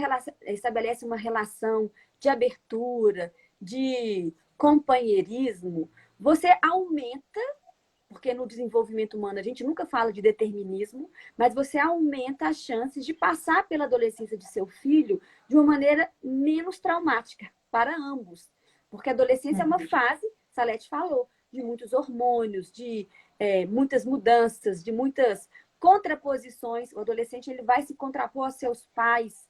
estabelece uma relação de abertura, de companheirismo, você aumenta, porque no desenvolvimento humano a gente nunca fala de determinismo, mas você aumenta as chances de passar pela adolescência de seu filho de uma maneira menos traumática para ambos. Porque a adolescência é uma fase, Salete falou, de muitos hormônios, de muitas mudanças, de muitas contraposições. O adolescente ele vai se contrapor aos seus pais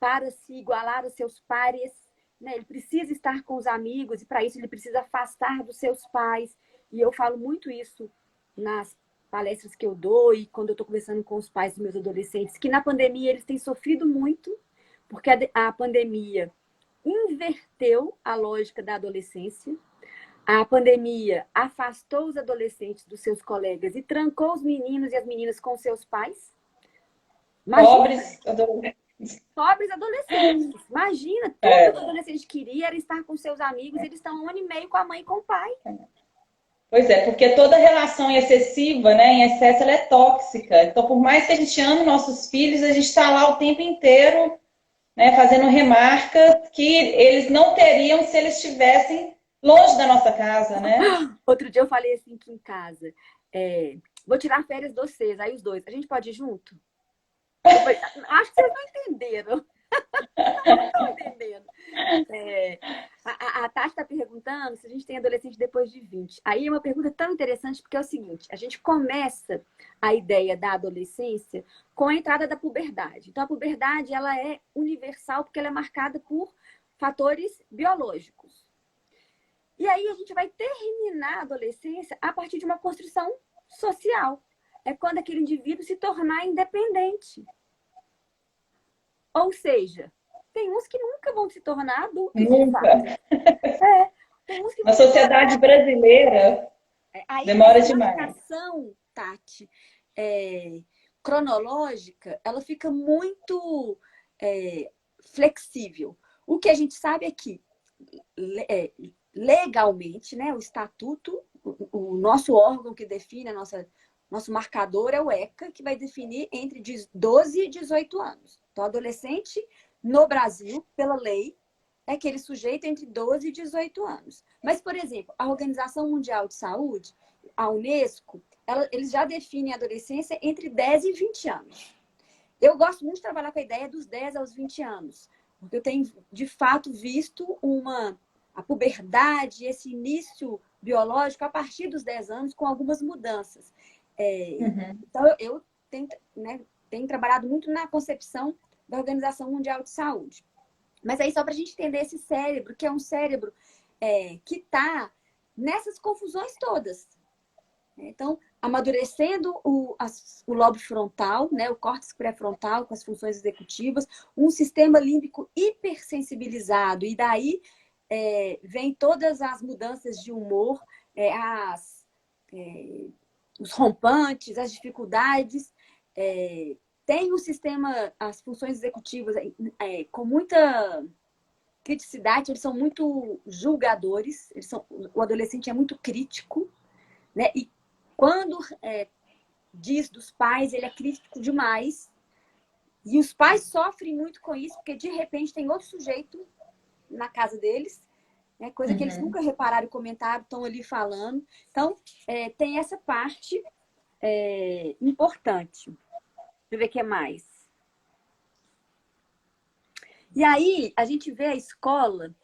para se igualar aos seus pares. Né? Ele precisa estar com os amigos e, para isso, ele precisa afastar dos seus pais. E eu falo muito isso nas palestras que eu dou e quando eu estou conversando com os pais dos meus adolescentes, que na pandemia eles têm sofrido muito, porque a pandemia inverteu a lógica da adolescência. A pandemia afastou os adolescentes dos seus colegas e trancou os meninos e as meninas com seus pais. Pobres adolescentes. Imagina, tudo que o adolescente queria era estar com seus amigos, eles estão 1 ano e meio com a mãe e com o pai. Pois é, porque toda relação excessiva, né, em excesso, ela é tóxica. Então, por mais que a gente ame nossos filhos, a gente está lá o tempo inteiro, né, fazendo remarca que eles não teriam se eles estivessem longe da nossa casa, né? Outro dia eu falei assim aqui em casa, vou tirar férias de vocês, aí os dois, a gente pode ir junto? Falei, acho que vocês não entenderam. Não estou entendendo. É, a Tati está perguntando se a gente tem adolescente depois de 20. Aí é uma pergunta tão interessante, porque é o seguinte: a gente começa a ideia da adolescência com a entrada da puberdade. Então, a puberdade ela é universal porque ela é marcada por fatores biológicos. E aí a gente vai terminar a adolescência a partir de uma construção social. É quando aquele indivíduo se tornar independente. Ou seja, tem uns que nunca vão se tornar adultos, de Nunca. fato. É, tem uns que Na vão demorar. sociedade brasileira, Aí demora essa demais. marcação, Tati, cronológica, ela fica muito flexível. O que a gente sabe é que legalmente, né, o estatuto, o nosso órgão que define nosso marcador é o ECA, que vai definir entre 12 e 18 anos. Então, adolescente no Brasil, pela lei, é aquele sujeito entre 12 e 18 anos. Mas, por exemplo, a Organização Mundial de Saúde, a Unesco, eles já definem a adolescência entre 10 e 20 anos. Eu gosto muito de trabalhar com a ideia dos 10 aos 20 anos, porque eu tenho, de fato, visto a puberdade, esse início biológico a partir dos 10 anos, com algumas mudanças. Então, eu tenho, né, tenho trabalhado muito na concepção da Organização Mundial de Saúde. Mas aí, só para a gente entender esse cérebro, que é um cérebro que está nessas confusões todas. Então, amadurecendo o lobo frontal, né, o córtex pré-frontal com as funções executivas, um sistema límbico hipersensibilizado, e daí vem todas as mudanças de humor, os rompantes, as dificuldades. Tem um sistema, as funções executivas com muita criticidade, eles são muito julgadores, o adolescente é muito crítico, né? E quando diz dos pais, ele é crítico demais. E os pais sofrem muito com isso, porque de repente tem outro sujeito na casa deles, né? Coisa que eles nunca repararam e comentaram, estão ali falando. Então, tem essa parte importante. Deixa eu ver o que mais. E aí, a gente vê a escola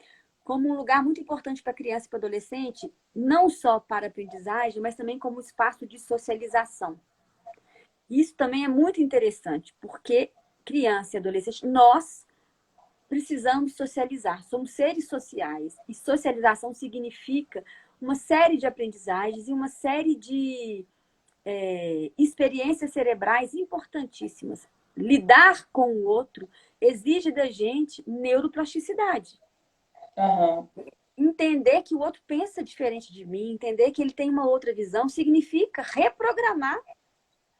como um lugar muito importante para criança e para adolescente, não só para aprendizagem, mas também como espaço de socialização. Isso também é muito interessante, porque criança e adolescente, nós precisamos socializar, somos seres sociais, e socialização significa uma série de aprendizagens e uma série de experiências cerebrais importantíssimas. Lidar com o outro exige da gente neuroplasticidade. Entender que o outro pensa diferente de mim, entender que ele tem uma outra visão, significa reprogramar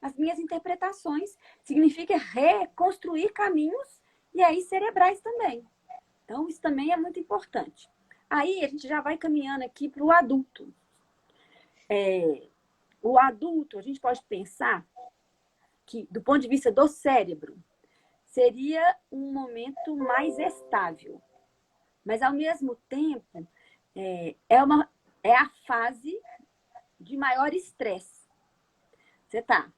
as minhas interpretações, significa reconstruir caminhos e aí cerebrais também. Então, isso também é muito importante. Aí, a gente já vai caminhando aqui para o adulto. O adulto, a gente pode pensar que, do ponto de vista do cérebro, seria um momento mais estável. Mas, ao mesmo tempo, é a fase de maior estresse. Você está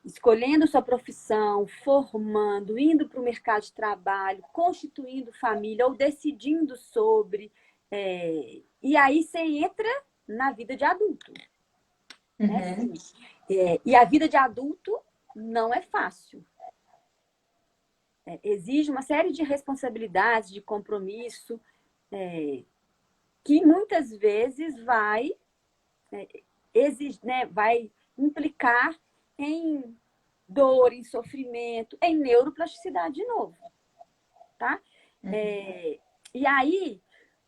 escolhendo sua profissão, formando, indo para o mercado de trabalho, constituindo família ou decidindo sobre. E aí você entra na vida de adulto. Né? E a vida de adulto não é fácil. Exige uma série de responsabilidades, de compromisso, que muitas vezes vai implicar em dor, em sofrimento, em neuroplasticidade de novo. Tá? E aí,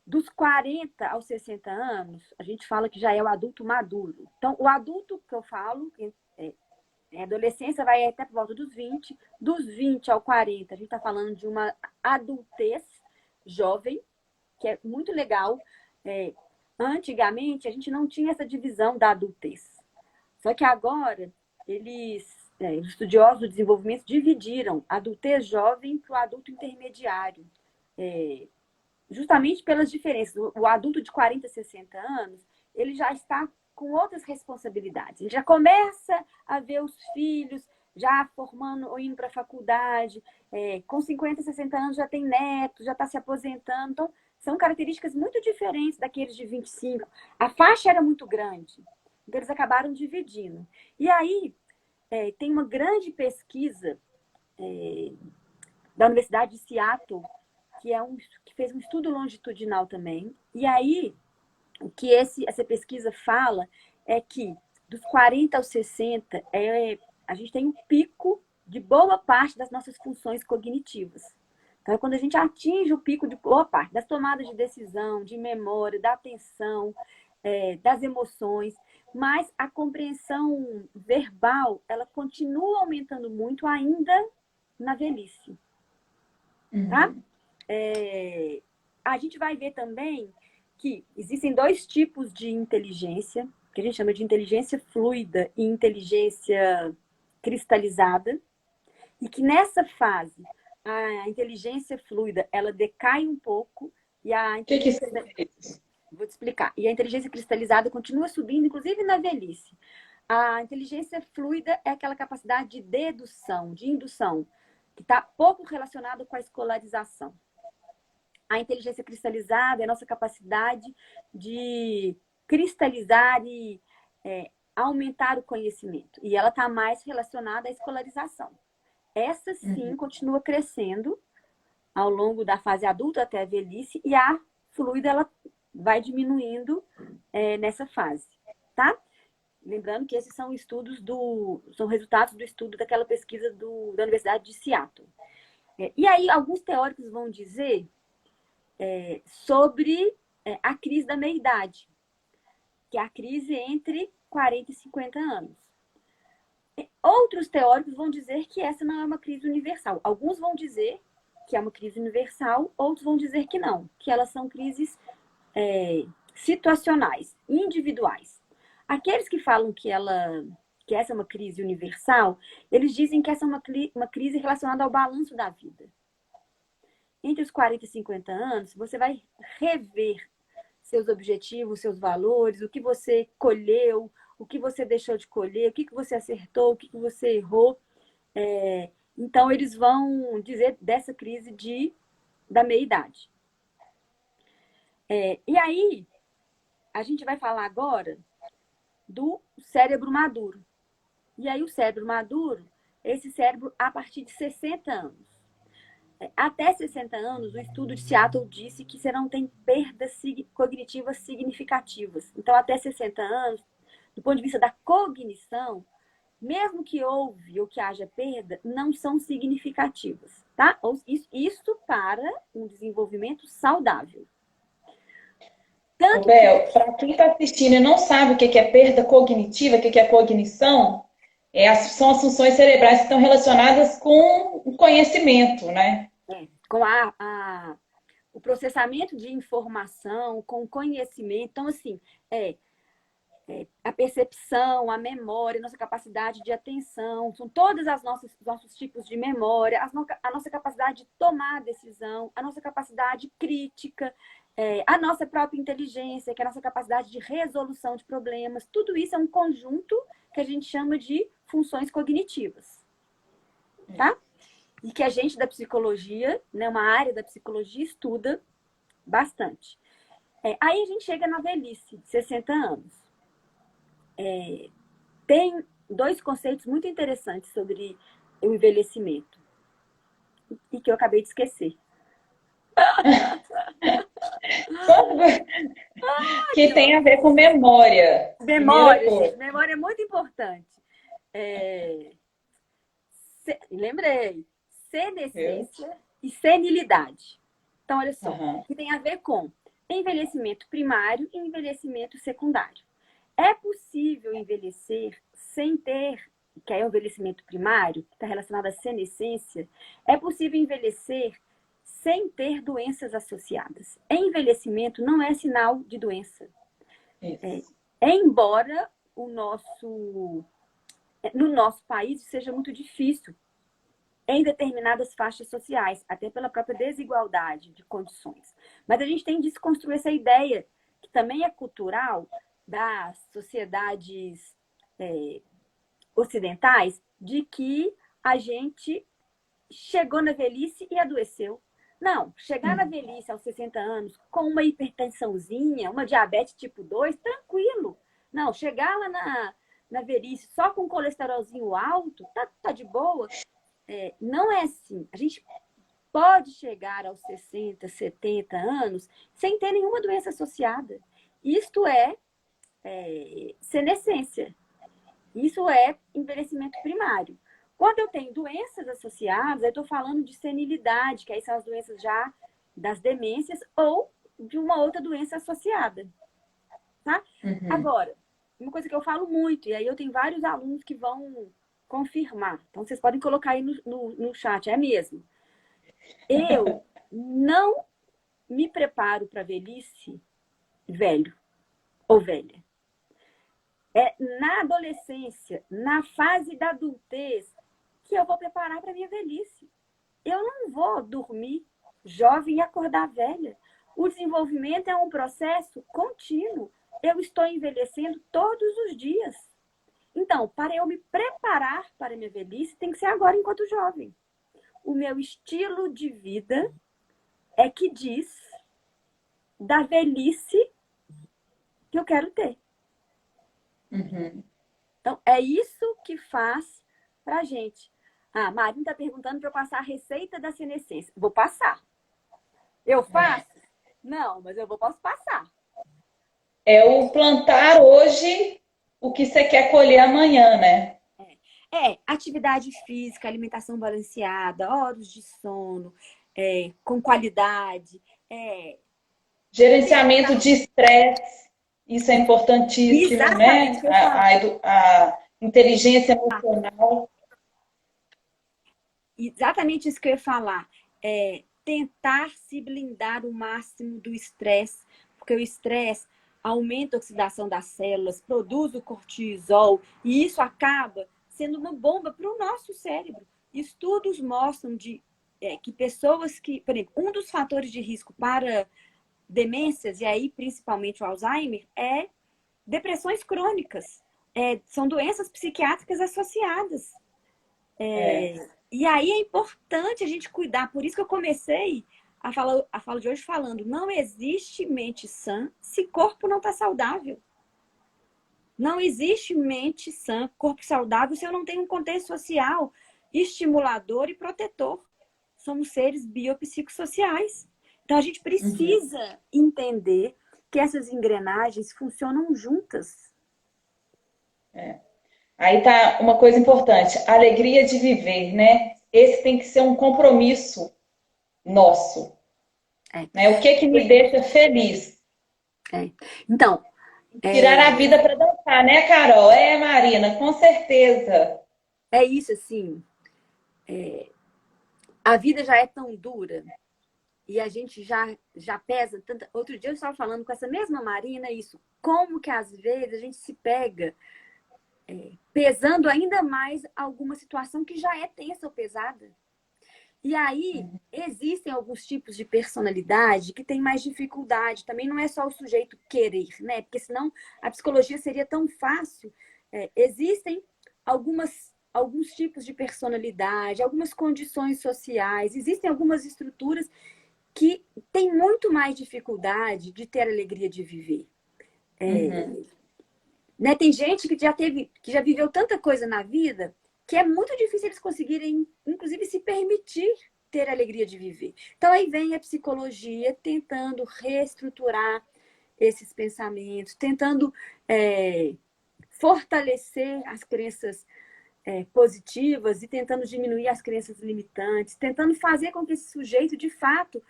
dos 40 aos 60 anos, a gente fala que já é o adulto maduro. Então, o adulto que eu falo, a adolescência vai até por volta dos 20, dos 20 ao 40, a gente está falando de uma adultez jovem, que é muito legal. Antigamente, a gente não tinha essa divisão da adultez. Só que agora, os estudiosos do desenvolvimento dividiram a adultez jovem para o adulto intermediário. Justamente pelas diferenças. O adulto de 40, 60 anos, ele já está com outras responsabilidades. Ele já começa a ver os filhos já formando ou indo para a faculdade, com 50, 60 anos já tem neto, já está se aposentando. Então, são características muito diferentes daqueles de 25. A faixa era muito grande, então eles acabaram dividindo. E aí, tem uma grande pesquisa da Universidade de Seattle, que fez um estudo longitudinal também. E aí, o que essa pesquisa fala é que dos 40 aos 60, a gente tem um pico de boa parte das nossas funções cognitivas. Então, é quando a gente atinge o pico de boa parte das tomadas de decisão, de memória, da atenção, das emoções, mas a compreensão verbal, ela continua aumentando muito ainda na velhice. Tá? A gente vai ver também que existem dois tipos de inteligência, que a gente chama de inteligência fluida e inteligência cristalizada, e que nessa fase a inteligência fluida ela decai um pouco e a O que inteligência... significa? Vou te explicar. E a inteligência cristalizada continua subindo, inclusive na velhice. A inteligência fluida é aquela capacidade de dedução, de indução, que está pouco relacionada com a escolarização. A inteligência cristalizada é a nossa capacidade de cristalizar e aumentar o conhecimento. E ela está mais relacionada à escolarização. Essa, sim, continua crescendo ao longo da fase adulta até a velhice, e a fluida ela vai diminuindo nessa fase, tá? Lembrando que esses são são resultados do estudo daquela pesquisa da Universidade de Seattle. E aí, alguns teóricos vão dizer sobre a crise da meia-idade, que é a crise entre 40 e 50 anos. Outros teóricos vão dizer que essa não é uma crise universal. Alguns vão dizer que é uma crise universal, outros vão dizer que não, que elas são crises situacionais, individuais. Aqueles que falam que essa é uma crise universal, eles dizem que essa é uma crise relacionada ao balanço da vida. Entre os 40 e 50 anos, você vai rever seus objetivos, seus valores, o que você colheu, o que você deixou de colher, o que você acertou, o que você errou. Então, eles vão dizer dessa crise da meia-idade. E aí, a gente vai falar agora do cérebro maduro. E aí, o cérebro maduro, esse cérebro a partir de 60 anos. Até 60 anos, o estudo de Seattle disse que você não tem perdas cognitivas significativas. Então, até 60 anos, do ponto de vista da cognição, mesmo que houve ou que haja perda, não são significativas, tá? Isso para um desenvolvimento saudável. Bel, para quem está assistindo e não sabe o que é perda cognitiva, o que é cognição, são as funções cerebrais que estão relacionadas com o conhecimento, né? Com o processamento de informação, com o conhecimento. Então, assim, a percepção, a memória, nossa capacidade de atenção, são todos os nossos tipos de memória, a nossa capacidade de tomar decisão, a nossa capacidade crítica, a nossa própria inteligência, que é a nossa capacidade de resolução de problemas. Tudo isso é um conjunto que a gente chama de funções cognitivas, tá? E que a gente da psicologia, né, uma área da psicologia, estuda bastante. Aí a gente chega na velhice, de 60 anos. Tem dois conceitos muito interessantes sobre o envelhecimento e que eu acabei de esquecer. Que tem a ver com memória. Memória, gente. Memória é muito importante. Lembrei. Senescência e senilidade. Então, olha só. Que tem a ver com envelhecimento primário e envelhecimento secundário. É possível envelhecer sem ter, que é o envelhecimento primário, que está relacionado à senescência, é possível envelhecer sem ter doenças associadas. Envelhecimento não é sinal de doença. Embora no nosso país seja muito difícil em determinadas faixas sociais, até pela própria desigualdade de condições. Mas a gente tem de desconstruir essa ideia, que também é cultural, das sociedades ocidentais, de que a gente chegou na velhice e adoeceu. Não, chegar na velhice aos 60 anos com uma hipertensãozinha, uma diabetes tipo 2, tranquilo. Não, chegar lá na velhice só com colesterolzinho alto, tá de boa. Não é assim. A gente pode chegar aos 60, 70 anos sem ter nenhuma doença associada. Isto é senescência. Isso é envelhecimento primário. Quando eu tenho doenças associadas, eu estou falando de senilidade, que aí são as doenças já das demências ou de uma outra doença associada. Tá? Agora, uma coisa que eu falo muito, e aí eu tenho vários alunos que vão confirmar. Então, vocês podem colocar aí no chat, é mesmo. Eu não me preparo para a velhice velho ou velha. É na adolescência, na fase da adultez, que eu vou preparar para a minha velhice. Eu não vou dormir jovem e acordar velha. O desenvolvimento é um processo contínuo. Eu estou envelhecendo todos os dias. Então, para eu me preparar para a minha velhice, tem que ser agora enquanto jovem. O meu estilo de vida é que diz da velhice que eu quero ter. Então, é isso que faz pra gente. A Marina está perguntando para eu passar a receita da senescência. Vou passar. Eu faço? Não, mas posso passar. É o plantar hoje o que você quer colher amanhã, né? Atividade física, alimentação balanceada, horas de sono, com qualidade. Gerenciamento de estresse, isso é importantíssimo, Exatamente, né? A inteligência emocional. Exatamente isso que eu ia falar. Tentar se blindar o máximo do estresse, porque o estresse aumenta a oxidação das células, produz o cortisol, e isso acaba sendo uma bomba para o nosso cérebro. Estudos mostram que pessoas que, por exemplo, um dos fatores de risco para demências, e aí principalmente o Alzheimer, é depressões crônicas. São doenças psiquiátricas associadas. E aí é importante a gente cuidar. Por isso que eu comecei a fala de hoje falando, não existe mente sã se corpo não está saudável. Não existe mente sã, corpo saudável, se eu não tenho um contexto social estimulador e protetor. Somos seres biopsicossociais. Então, a gente precisa entender que essas engrenagens funcionam juntas. Aí tá uma coisa importante, a alegria de viver, né? Esse tem que ser um compromisso nosso. Né? O que me deixa feliz? Então, tirar a vida para dançar, né, Carol? Marina, com certeza. É isso, assim. A vida já é tão dura e a gente já pesa tanto. Outro dia eu estava falando com essa mesma Marina isso. Como que às vezes a gente se pega pesando ainda mais alguma situação que já é tensa ou pesada. E aí, existem alguns tipos de personalidade que têm mais dificuldade. Também não é só o sujeito querer, né? Porque senão a psicologia seria tão fácil. Existem alguns tipos de personalidade, algumas condições sociais, existem algumas estruturas que têm muito mais dificuldade de ter a alegria de viver. Né? Tem gente que já viveu tanta coisa na vida que é muito difícil eles conseguirem, inclusive, se permitir ter a alegria de viver. Então, aí vem a psicologia tentando reestruturar esses pensamentos, tentando fortalecer as crenças positivas e tentando diminuir as crenças limitantes, tentando fazer com que esse sujeito, de fato,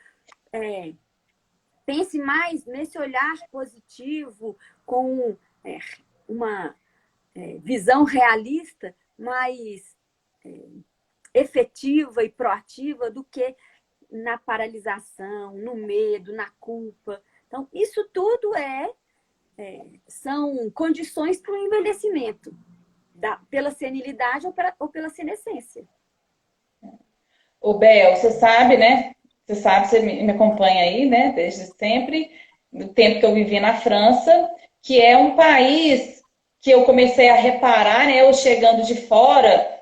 pense mais nesse olhar positivo, com uma visão realista, mais efetiva e proativa do que na paralisação, no medo, na culpa. Então, isso tudo são condições para o envelhecimento, pela senilidade ou pela senescência. Ô, Bel, você sabe, né? Você me acompanha aí, né? Desde sempre, do tempo que eu vivi na França, que é um país que eu comecei a reparar, né? Eu chegando de fora,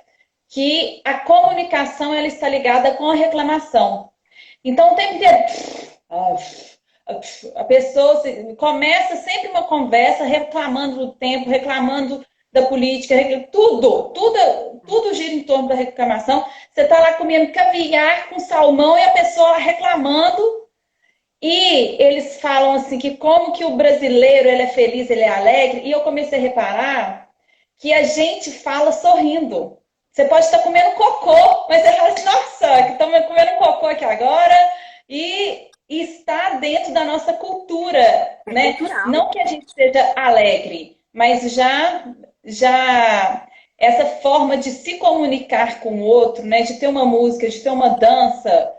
que a comunicação ela está ligada com a reclamação. Então, o tempo inteiro, a pessoa começa sempre uma conversa reclamando do tempo, reclamando da política, tudo gira em torno da reclamação. Você está lá comendo caviar com salmão e a pessoa reclamando. E eles falam assim que como que o brasileiro ele é feliz, ele é alegre. E eu comecei a reparar que a gente fala sorrindo. Você pode estar comendo cocô, mas você fala assim, nossa, que estamos comendo cocô aqui agora. E está dentro da nossa cultura, É né? cultural. Não que a gente seja alegre, mas já essa forma de se comunicar com o outro, né? De ter uma música, de ter uma dança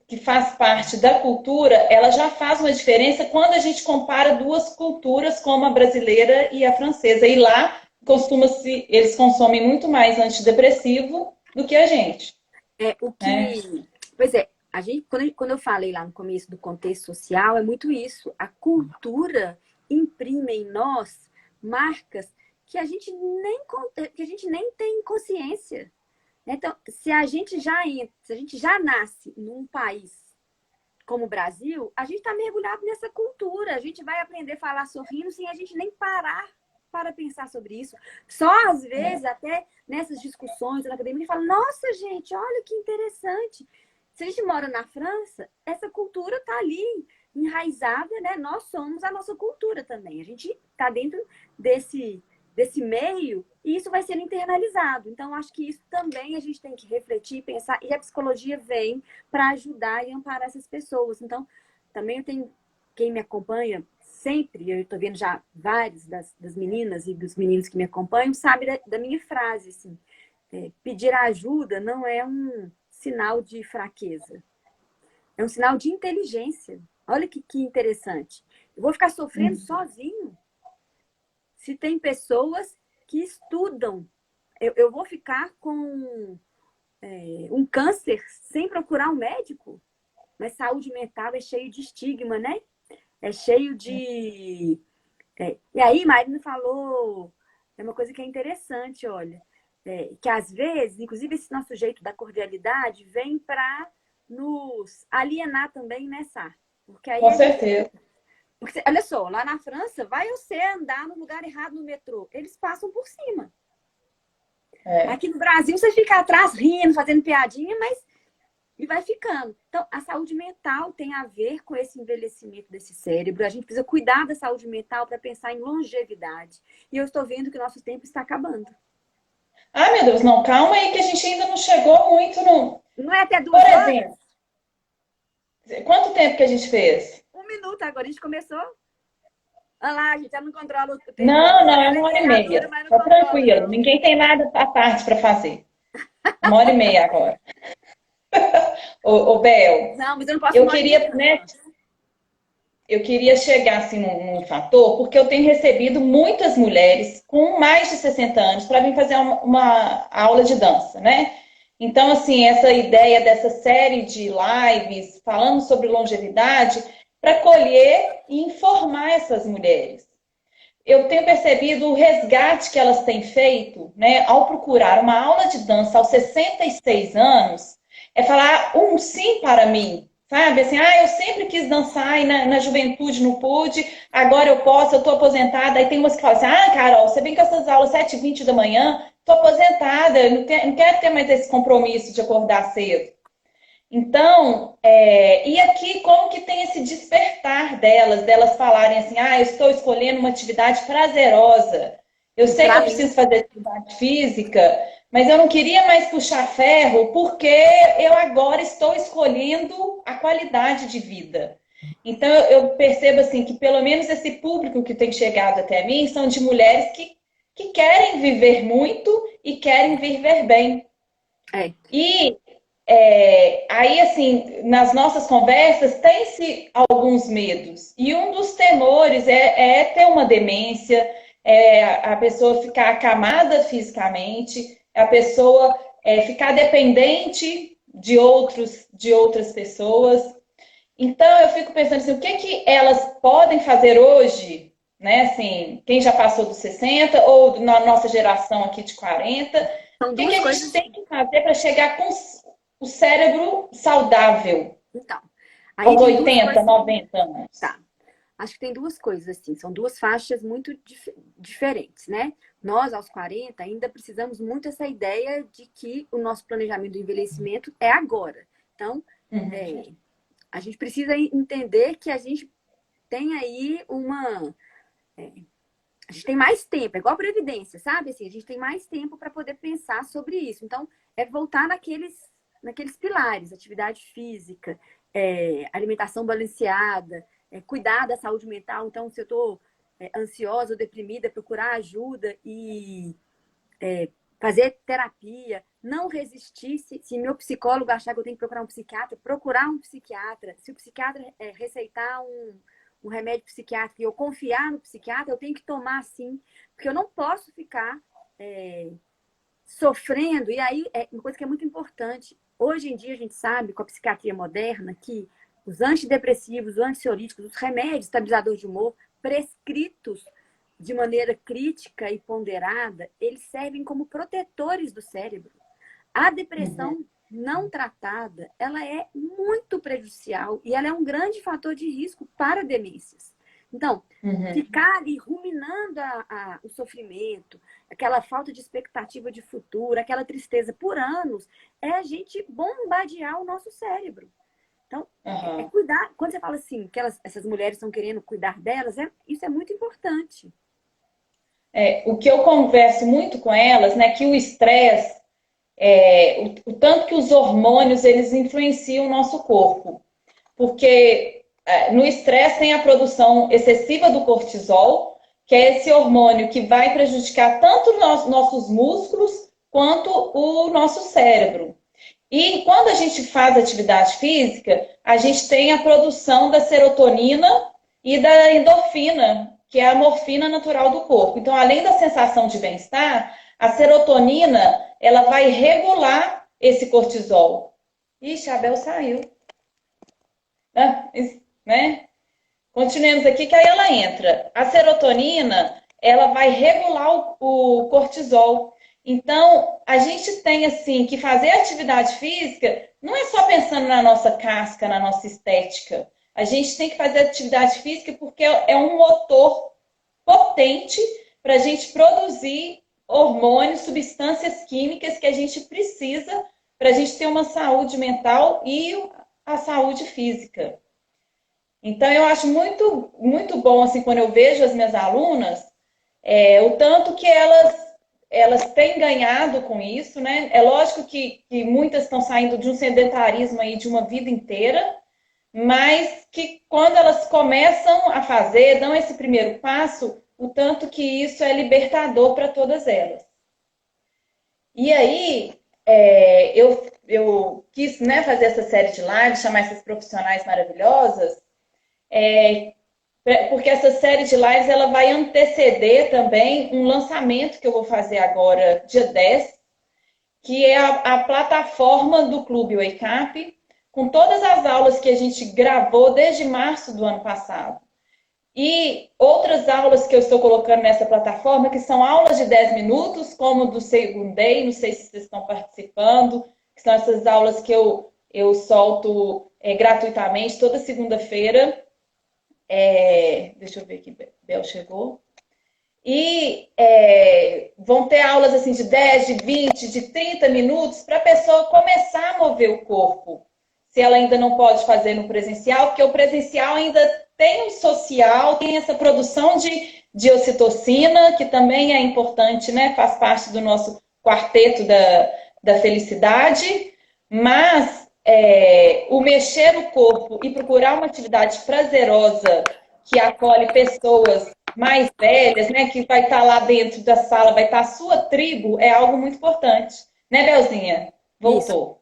que faz parte da cultura, ela já faz uma diferença quando a gente compara duas culturas, como a brasileira e a francesa. E lá eles consomem muito mais antidepressivo do que a gente, O né? que. Pois é, quando eu falei lá no começo do contexto social, é muito isso. A cultura imprime em nós marcas que a gente nem tem consciência. Então, se a gente já nasce num país como o Brasil, a gente está mergulhado nessa cultura. A gente vai aprender a falar sorrindo sem a gente nem parar para pensar sobre isso. Só às vezes, até nessas discussões na academia, a gente fala, nossa, gente, olha que interessante. Se a gente mora na França, essa cultura está ali enraizada, né? Nós somos a nossa cultura também. A gente está dentro desse meio e isso vai sendo internalizado. Então, acho que isso também a gente tem que refletir, pensar, e a psicologia vem para ajudar e amparar essas pessoas. Então, também eu tenho quem me acompanha sempre, eu estou vendo já várias das meninas e dos meninos que me acompanham, sabe da minha frase, assim, pedir ajuda não é um sinal de fraqueza, é um sinal de inteligência. Olha que interessante. Eu vou ficar sofrendo sozinho? Se tem pessoas que estudam, eu vou ficar com um câncer sem procurar um médico? Mas saúde mental é cheio de estigma, né? É cheio de... E aí, Marina falou, é uma coisa que é interessante, olha, que às vezes, inclusive esse nosso jeito da cordialidade vem para nos alienar também, né, Sá? Porque aí Com a gente... certeza. Porque, olha só, lá na França, vai você andar no lugar errado no metrô. Eles passam por cima. É. Aqui no Brasil, você fica atrás rindo, fazendo piadinha, mas e vai ficando. Então, a saúde mental tem a ver com esse envelhecimento desse cérebro. A gente precisa cuidar da saúde mental para pensar em longevidade. E eu estou vendo que o nosso tempo está acabando. Ah, meu Deus, não, calma aí que a gente ainda não chegou muito no... Não é até Por 2 horas? exemplo, quanto tempo que a gente fez? 1 minuto agora. A gente começou. Olha lá, a gente já não controla o tempo. Não, é Ela é 1 hora e meia. criadora, mas não Tá controla, tranquilo, não. ninguém tem nada à parte para fazer. 1 hora e meia agora. Ô, Bel, Não, mas eu não posso eu 1 hora e meia, queria, né, não. eu queria chegar assim num fator, porque eu tenho recebido muitas mulheres com mais de 60 anos para vir fazer uma aula de dança, né? Então, assim, essa ideia dessa série de lives falando sobre longevidade para colher e informar essas mulheres. Eu tenho percebido o resgate que elas têm feito, né, ao procurar uma aula de dança aos 66 anos, é falar um sim para mim, sabe? Assim, eu sempre quis dançar e na juventude não pude, agora eu posso, eu estou aposentada. Aí tem umas que falam assim, Carol, você vem com essas aulas 7h20 da manhã, estou aposentada, eu não quero ter mais esse compromisso de acordar cedo. Então, e aqui como que tem esse despertar delas falarem assim, eu estou escolhendo uma atividade prazerosa. Eu sei que eu Para mim, preciso fazer atividade física, mas eu não queria mais puxar ferro porque eu agora estou escolhendo a qualidade de vida. Então, eu percebo assim que pelo menos esse público que tem chegado até mim são de mulheres que querem viver muito e querem viver bem. é. E aí, assim, nas nossas conversas, tem-se alguns medos. E um dos temores é ter uma demência, a pessoa ficar acamada fisicamente, a pessoa ficar dependente de outras pessoas. Então, eu fico pensando assim, o que que elas podem fazer hoje, né? Assim, quem já passou dos 60 ou na nossa geração aqui de 40, São que duas a gente coisas. tem que fazer para chegar com o cérebro saudável Então, aí aos tem duas 80, coisas. 90 anos? Tá. Acho que tem duas coisas, assim, são duas faixas muito diferentes, né? Nós, aos 40, ainda precisamos muito dessa ideia de que o nosso planejamento do envelhecimento é agora. Então, Uhum. é, a gente precisa entender que a gente tem aí a gente tem mais tempo, é igual a Previdência, sabe? Assim, a gente tem mais tempo para poder pensar sobre isso. Então, é voltar naqueles pilares, atividade física, alimentação balanceada, cuidar da saúde mental. Então, se eu estou ansiosa ou deprimida, procurar ajuda e fazer terapia, não resistir. Se meu psicólogo achar que eu tenho que procurar um psiquiatra. Se o psiquiatra receitar um remédio psiquiátrico e eu confiar no psiquiatra, eu tenho que tomar sim, porque eu não posso ficar sofrendo. E aí, uma coisa que é muito importante, hoje em dia a gente sabe, com a psiquiatria moderna, que os antidepressivos, os ansiolíticos, os remédios estabilizadores de humor, prescritos de maneira crítica e ponderada, eles servem como protetores do cérebro. A Uhum. depressão não tratada, ela é muito prejudicial e ela é um grande fator de risco para demências. Então, Uhum. ficar ali ruminando o sofrimento, aquela falta de expectativa de futuro, aquela tristeza por anos, é a gente bombardear o nosso cérebro. Então, Uhum. cuidar. Quando você fala assim, que essas mulheres estão querendo cuidar delas, isso é muito importante. O que eu converso muito com elas, né, que o estresse, o tanto que os hormônios eles influenciam o nosso corpo, porque no estresse tem a produção excessiva do cortisol, que é esse hormônio que vai prejudicar tanto os nossos músculos quanto o nosso cérebro. E quando a gente faz atividade física, a gente tem a produção da serotonina e da endorfina, que é a morfina natural do corpo. Então, além da sensação de bem-estar, a serotonina ela vai regular esse cortisol. Ixi, a Bel saiu. Né? Continuemos aqui que aí ela entra. A serotonina, ela vai regular o cortisol. Então, a gente tem assim que fazer atividade física não é só pensando na nossa casca, na nossa estética. A gente tem que fazer atividade física porque é um motor potente para a gente produzir hormônios, substâncias químicas que a gente precisa para a gente ter uma saúde mental e a saúde física. Então, eu acho muito, muito bom, assim, quando eu vejo as minhas alunas, o tanto que elas têm ganhado com isso, né? É lógico que muitas estão saindo de um sedentarismo aí de uma vida inteira, mas que quando elas começam a fazer, dão esse primeiro passo, o tanto que isso é libertador para todas elas. E aí, eu quis, né, fazer essa série de lives, chamar essas profissionais maravilhosas, porque essa série de lives ela vai anteceder também um lançamento que eu vou fazer agora, dia 10, que é a plataforma do Clube Wake Up, com todas as aulas que a gente gravou desde março do ano passado. E outras aulas que eu estou colocando nessa plataforma, que são aulas de 10 minutos, como do Second Day, não sei se vocês estão participando, que são essas aulas que eu solto gratuitamente toda segunda-feira. Deixa eu ver aqui, Bel chegou. E vão ter aulas assim de 10, de 20, de 30 minutos para a pessoa começar a mover o corpo. Se ela ainda não pode fazer no presencial, porque o presencial ainda tem o social, tem essa produção de ocitocina, que também é importante, né? Faz parte do nosso quarteto da felicidade. Mas o mexer o corpo e procurar uma atividade prazerosa que acolhe pessoas mais velhas, né, que vai estar lá dentro da sala, vai estar a sua tribo, é algo muito importante. Né, Belzinha? Isso. Voltou.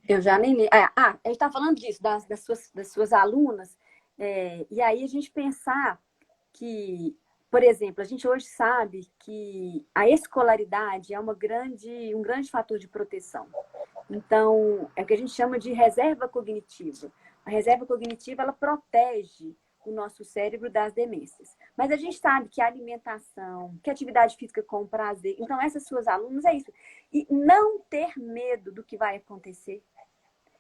Eu já nem lembro. A gente está falando disso, das suas alunas, e aí a gente pensar que, por exemplo, a gente hoje sabe que a escolaridade é um grande fator de proteção. Então, é o que a gente chama de reserva cognitiva. A reserva cognitiva, ela protege o nosso cérebro das demências. Mas a gente sabe que a alimentação, que a atividade física com prazer, então essas suas alunas é isso. E não ter medo do que vai acontecer.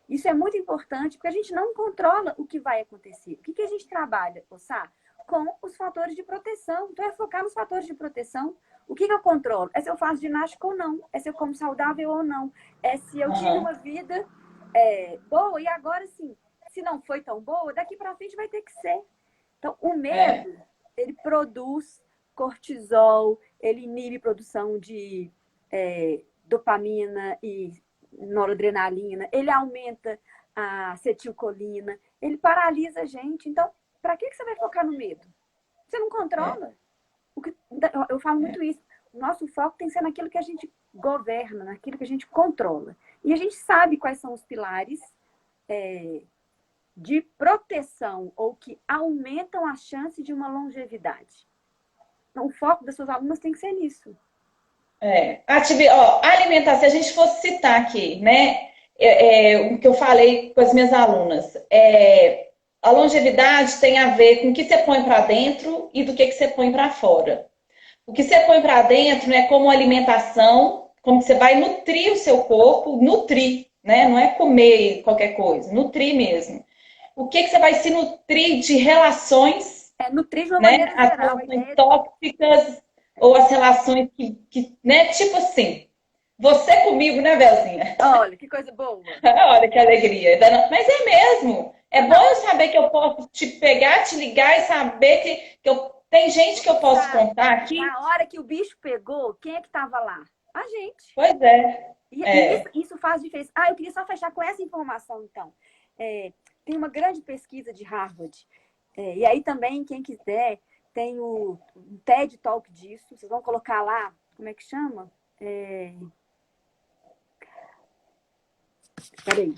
Isso é muito importante, porque a gente não controla o que vai acontecer. O que, que a gente trabalha, Sá? Com os fatores de proteção. Então, é focar nos fatores de proteção. O que, que eu controlo? É se eu faço ginástica ou não. É se eu como saudável ou não. É se eu tive uma vida boa e agora, sim, se não foi tão boa, daqui para frente vai ter que ser. Então, o medo, ele produz cortisol, ele inibe produção de dopamina e noradrenalina, ele aumenta a acetilcolina, ele paralisa a gente. Então, para que você vai focar no medo? Você não controla. Eu falo muito isso. O nosso foco tem que ser naquilo que a gente governa, naquilo que a gente controla. E a gente sabe quais são os pilares de proteção ou que aumentam a chance de uma longevidade. Então, o foco das suas alunas tem que ser nisso. Alimentar, se a gente fosse citar aqui, né, o que eu falei com as minhas alunas, a longevidade tem a ver com o que você põe para dentro e do que você põe para fora. O que você põe para dentro, né, como alimentação, como você vai nutrir o seu corpo, nutrir, né, não é comer qualquer coisa, nutrir mesmo. O que você vai se nutrir de relações, nutrir de uma né, maneira as geral. relações tóxicas, ou as relações que, né, tipo assim, você comigo, né, Belzinha? Olha, que coisa boa. Olha que alegria. Mas é mesmo. É bom eu saber que eu posso te pegar, te ligar e saber que tem gente que eu posso contar aqui. Na hora que o bicho pegou, quem é que estava lá? A gente. Pois é. E isso faz diferença. Eu queria só fechar com essa informação, então. Tem uma grande pesquisa de Harvard. E aí também, quem quiser, tem o TED Talk disso. Vocês vão colocar lá, como é que chama? Peraí,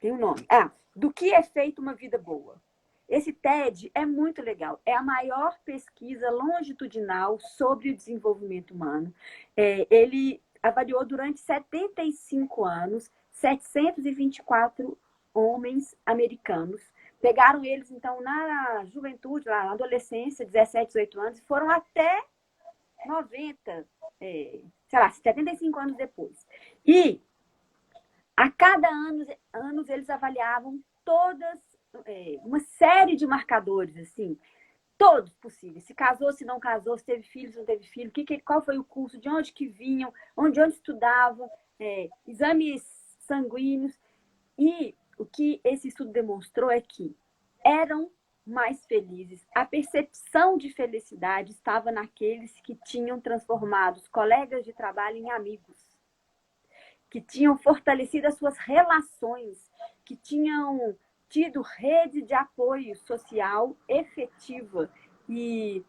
tem um nome. Do que é feito uma vida boa. Esse TED é muito legal. É a maior pesquisa longitudinal sobre o desenvolvimento humano. Ele avaliou durante 75 anos 724 homens americanos. Pegaram eles, então, na juventude, lá na adolescência, 17, 18 anos, e foram até 90, 75 anos depois. E a cada ano eles avaliavam uma série de marcadores, assim, todos possíveis. Se casou, se não casou, se teve filho, se não teve filho, qual foi o curso, de onde que vinham, onde estudavam, exames sanguíneos. E o que esse estudo demonstrou é que eram mais felizes. A percepção de felicidade estava naqueles que tinham transformado os colegas de trabalho em amigos, que tinham fortalecido as suas relações, que tinham tido rede de apoio social efetiva e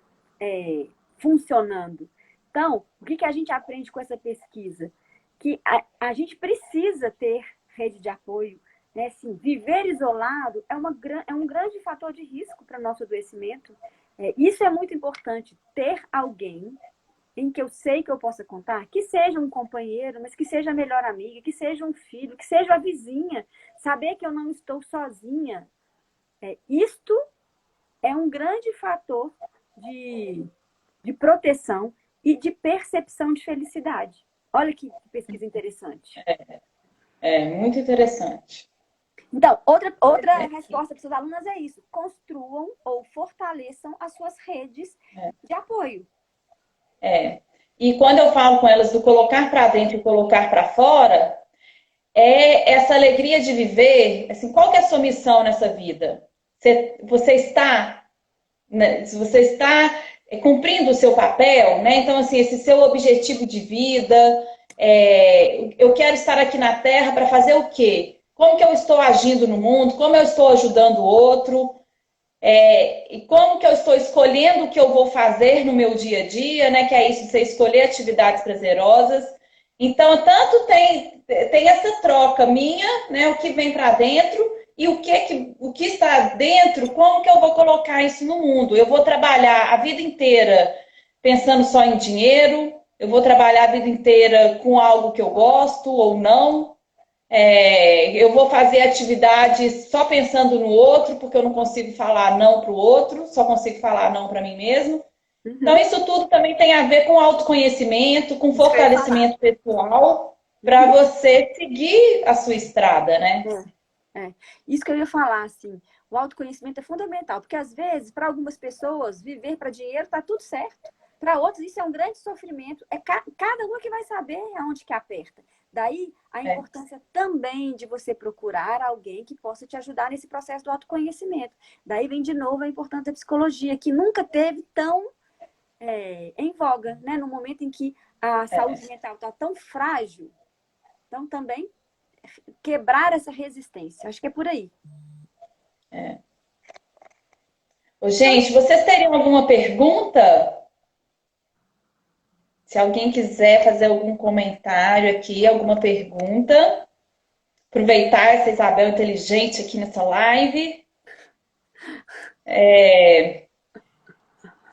funcionando. Então, o que a gente aprende com essa pesquisa? Que a gente precisa ter rede de apoio, né? Assim, viver isolado é um grande fator de risco para o nosso adoecimento. Isso é muito importante, ter alguém em que eu sei que eu possa contar, que seja um companheiro, mas que seja a melhor amiga, que seja um filho, que seja a vizinha, saber que eu não estou sozinha. Isto é um grande fator de proteção e de percepção de felicidade. Olha que pesquisa interessante. Muito interessante. Então, outra resposta para seus alunos é isso. Construam ou fortaleçam as suas redes de apoio. E quando eu falo com elas do colocar para dentro e colocar para fora, essa alegria de viver, assim, qual que é a sua missão nessa vida? Você está cumprindo o seu papel, né? Então, assim, esse seu objetivo de vida, eu quero estar aqui na Terra para fazer o quê? Como que eu estou agindo no mundo? Como eu estou ajudando o outro? E como que eu estou escolhendo o que eu vou fazer no meu dia a dia, né? Que é isso, você escolher atividades prazerosas. Então, tanto tem essa troca minha, né? O que vem para dentro e o que está dentro, como que eu vou colocar isso no mundo? Eu vou trabalhar a vida inteira pensando só em dinheiro? Eu vou trabalhar a vida inteira com algo que eu gosto ou não? Eu vou fazer atividades só pensando no outro, porque eu não consigo falar não para o outro, só consigo falar não para mim mesmo. Então, Uhum. isso tudo também tem a ver com autoconhecimento, com Isso que eu ia falar. fortalecimento pessoal, para Uhum. você seguir a sua estrada, né? É. Isso que eu ia falar, assim, o autoconhecimento é fundamental, porque às vezes, para algumas pessoas, viver para dinheiro tá tudo certo. Para outros, isso é um grande sofrimento. É cada uma que vai saber aonde que aperta. Daí, a É, importância também de você procurar alguém que possa te ajudar nesse processo do autoconhecimento. Daí vem de novo a importância da psicologia, que nunca teve tão em voga, né? No momento em que a saúde mental está tão frágil, então também quebrar essa resistência. Acho que é por aí. Ô, gente, vocês teriam alguma pergunta? Se alguém quiser fazer algum comentário aqui, alguma pergunta, aproveitar essa Isabel inteligente aqui nessa live.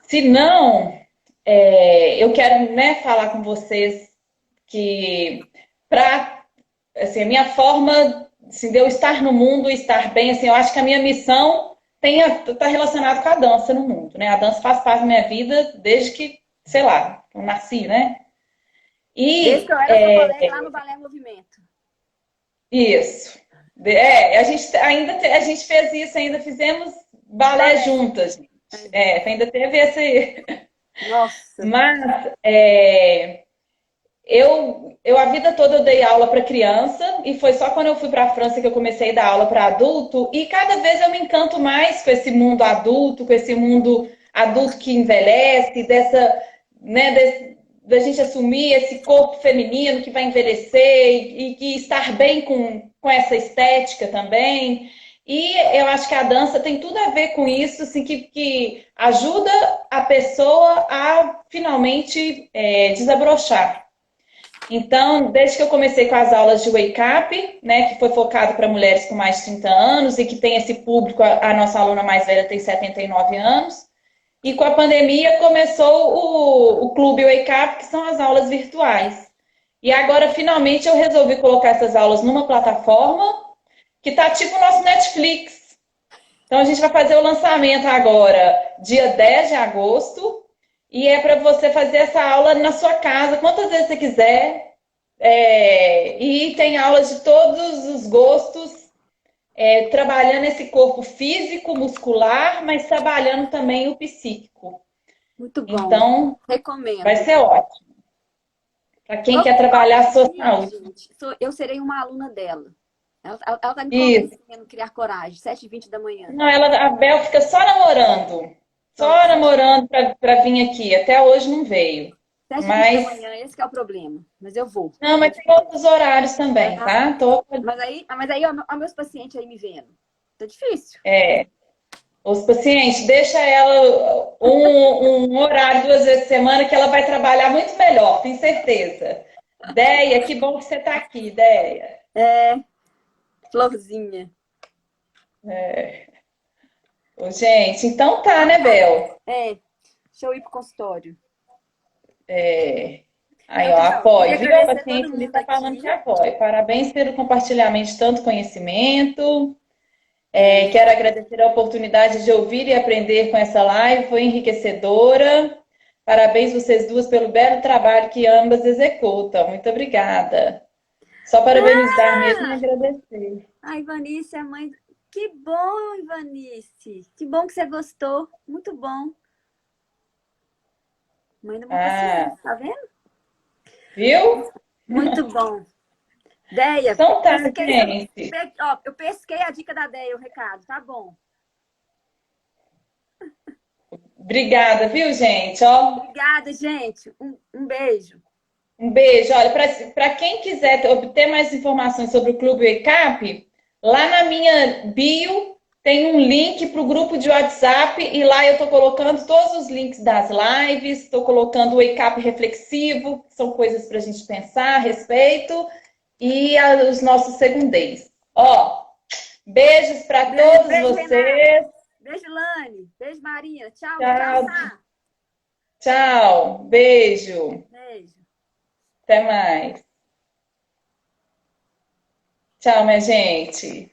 Se não, eu quero, né, falar com vocês que para assim, a minha forma assim, de eu estar no mundo, estar bem, assim, eu acho que a minha missão está relacionada com a dança no mundo, né? A dança faz parte da minha vida desde que, sei lá, eu nasci, né? Desde que E eu era sua colega lá no Balé Movimento. isso. A gente ainda a gente fez isso, ainda fizemos balé Balé. juntas. É. Ainda teve esse. Nossa. Mas eu a vida toda eu dei aula para criança e foi só quando eu fui para a França que eu comecei a dar aula para adulto e cada vez eu me encanto mais com esse mundo adulto, com esse mundo adulto que envelhece, da gente assumir esse corpo feminino que vai envelhecer e que estar bem com essa estética também. E eu acho que a dança tem tudo a ver com isso, assim, que ajuda a pessoa a finalmente desabrochar. Então, desde que eu comecei com as aulas de Wake Up, né, que foi focado para mulheres com mais de 30 anos e que tem esse público, a nossa aluna mais velha tem 79 anos, e com a pandemia começou o Clube Wake Up, que são as aulas virtuais. E agora, finalmente, eu resolvi colocar essas aulas numa plataforma que está tipo o nosso Netflix. Então, a gente vai fazer o lançamento agora, dia 10 de agosto, e é para você fazer essa aula na sua casa, quantas vezes você quiser. E tem aulas de todos os gostos, trabalhando esse corpo físico, muscular, mas trabalhando também o psíquico. Muito bom. Então, vai Recomendo. ser ótimo. Para quem quer trabalhar a Qualquer sua dia, saúde. gente, eu serei uma aluna dela. Ela tá me Isso. convencendo a criar coragem, 7h20 da manhã. Não, a Bel fica só namorando. Só Só 7, namorando para vir aqui. Até hoje não veio. 7h20 da Mas manhã, esse que é o problema. Mas eu vou. não, mas Pode tem crer. outros horários também, Ah, tá? mas aí, ó, meus pacientes aí me vendo. Tá difícil. Os pacientes, deixa ela um horário 2 vezes por semana que ela vai trabalhar muito melhor, tenho certeza. Deia, que bom que você está aqui, Deia. É, florzinha. Ô, gente, então tá, Então né, tá. Bel? Deixa eu ir pro consultório. Aí, Então ó, tá bom. apoio, Queria viu? A agradecer a todo paciente ali mundo está falando aqui. que apoia. Parabéns pelo compartilhamento de tanto conhecimento. É, Quero agradecer a oportunidade de ouvir e aprender com essa live, foi enriquecedora. Parabéns vocês duas pelo belo trabalho que ambas executam. Muito obrigada. Só parabenizar mesmo e agradecer. a Ivanice, a mãe. Que bom, Ivanice. Que bom que você gostou. Muito bom. Mãe de uma Ah, paciente, tá vendo? viu? Muito bom. Deia, Então tá, pesquei, gente. ó, eu pesquei a dica da Deia, o recado, tá bom. Obrigada, viu, gente? Ó, Obrigada, gente. Um beijo. um beijo. Olha, para quem quiser obter mais informações sobre o Clube Wake Up, lá na minha bio tem um link para o grupo de WhatsApp e lá eu estou colocando todos os links das lives, estou colocando o Wake Up reflexivo, que são coisas para a gente pensar a respeito, e os nossos segundês. Ó, beijos para Beijo, todos beijo, Renata. vocês. Beijo, Lani. Beijo, Marina. Tchau, tchau, Tchau, Sá. tchau, beijo, Beijo. até mais. Tchau, minha gente.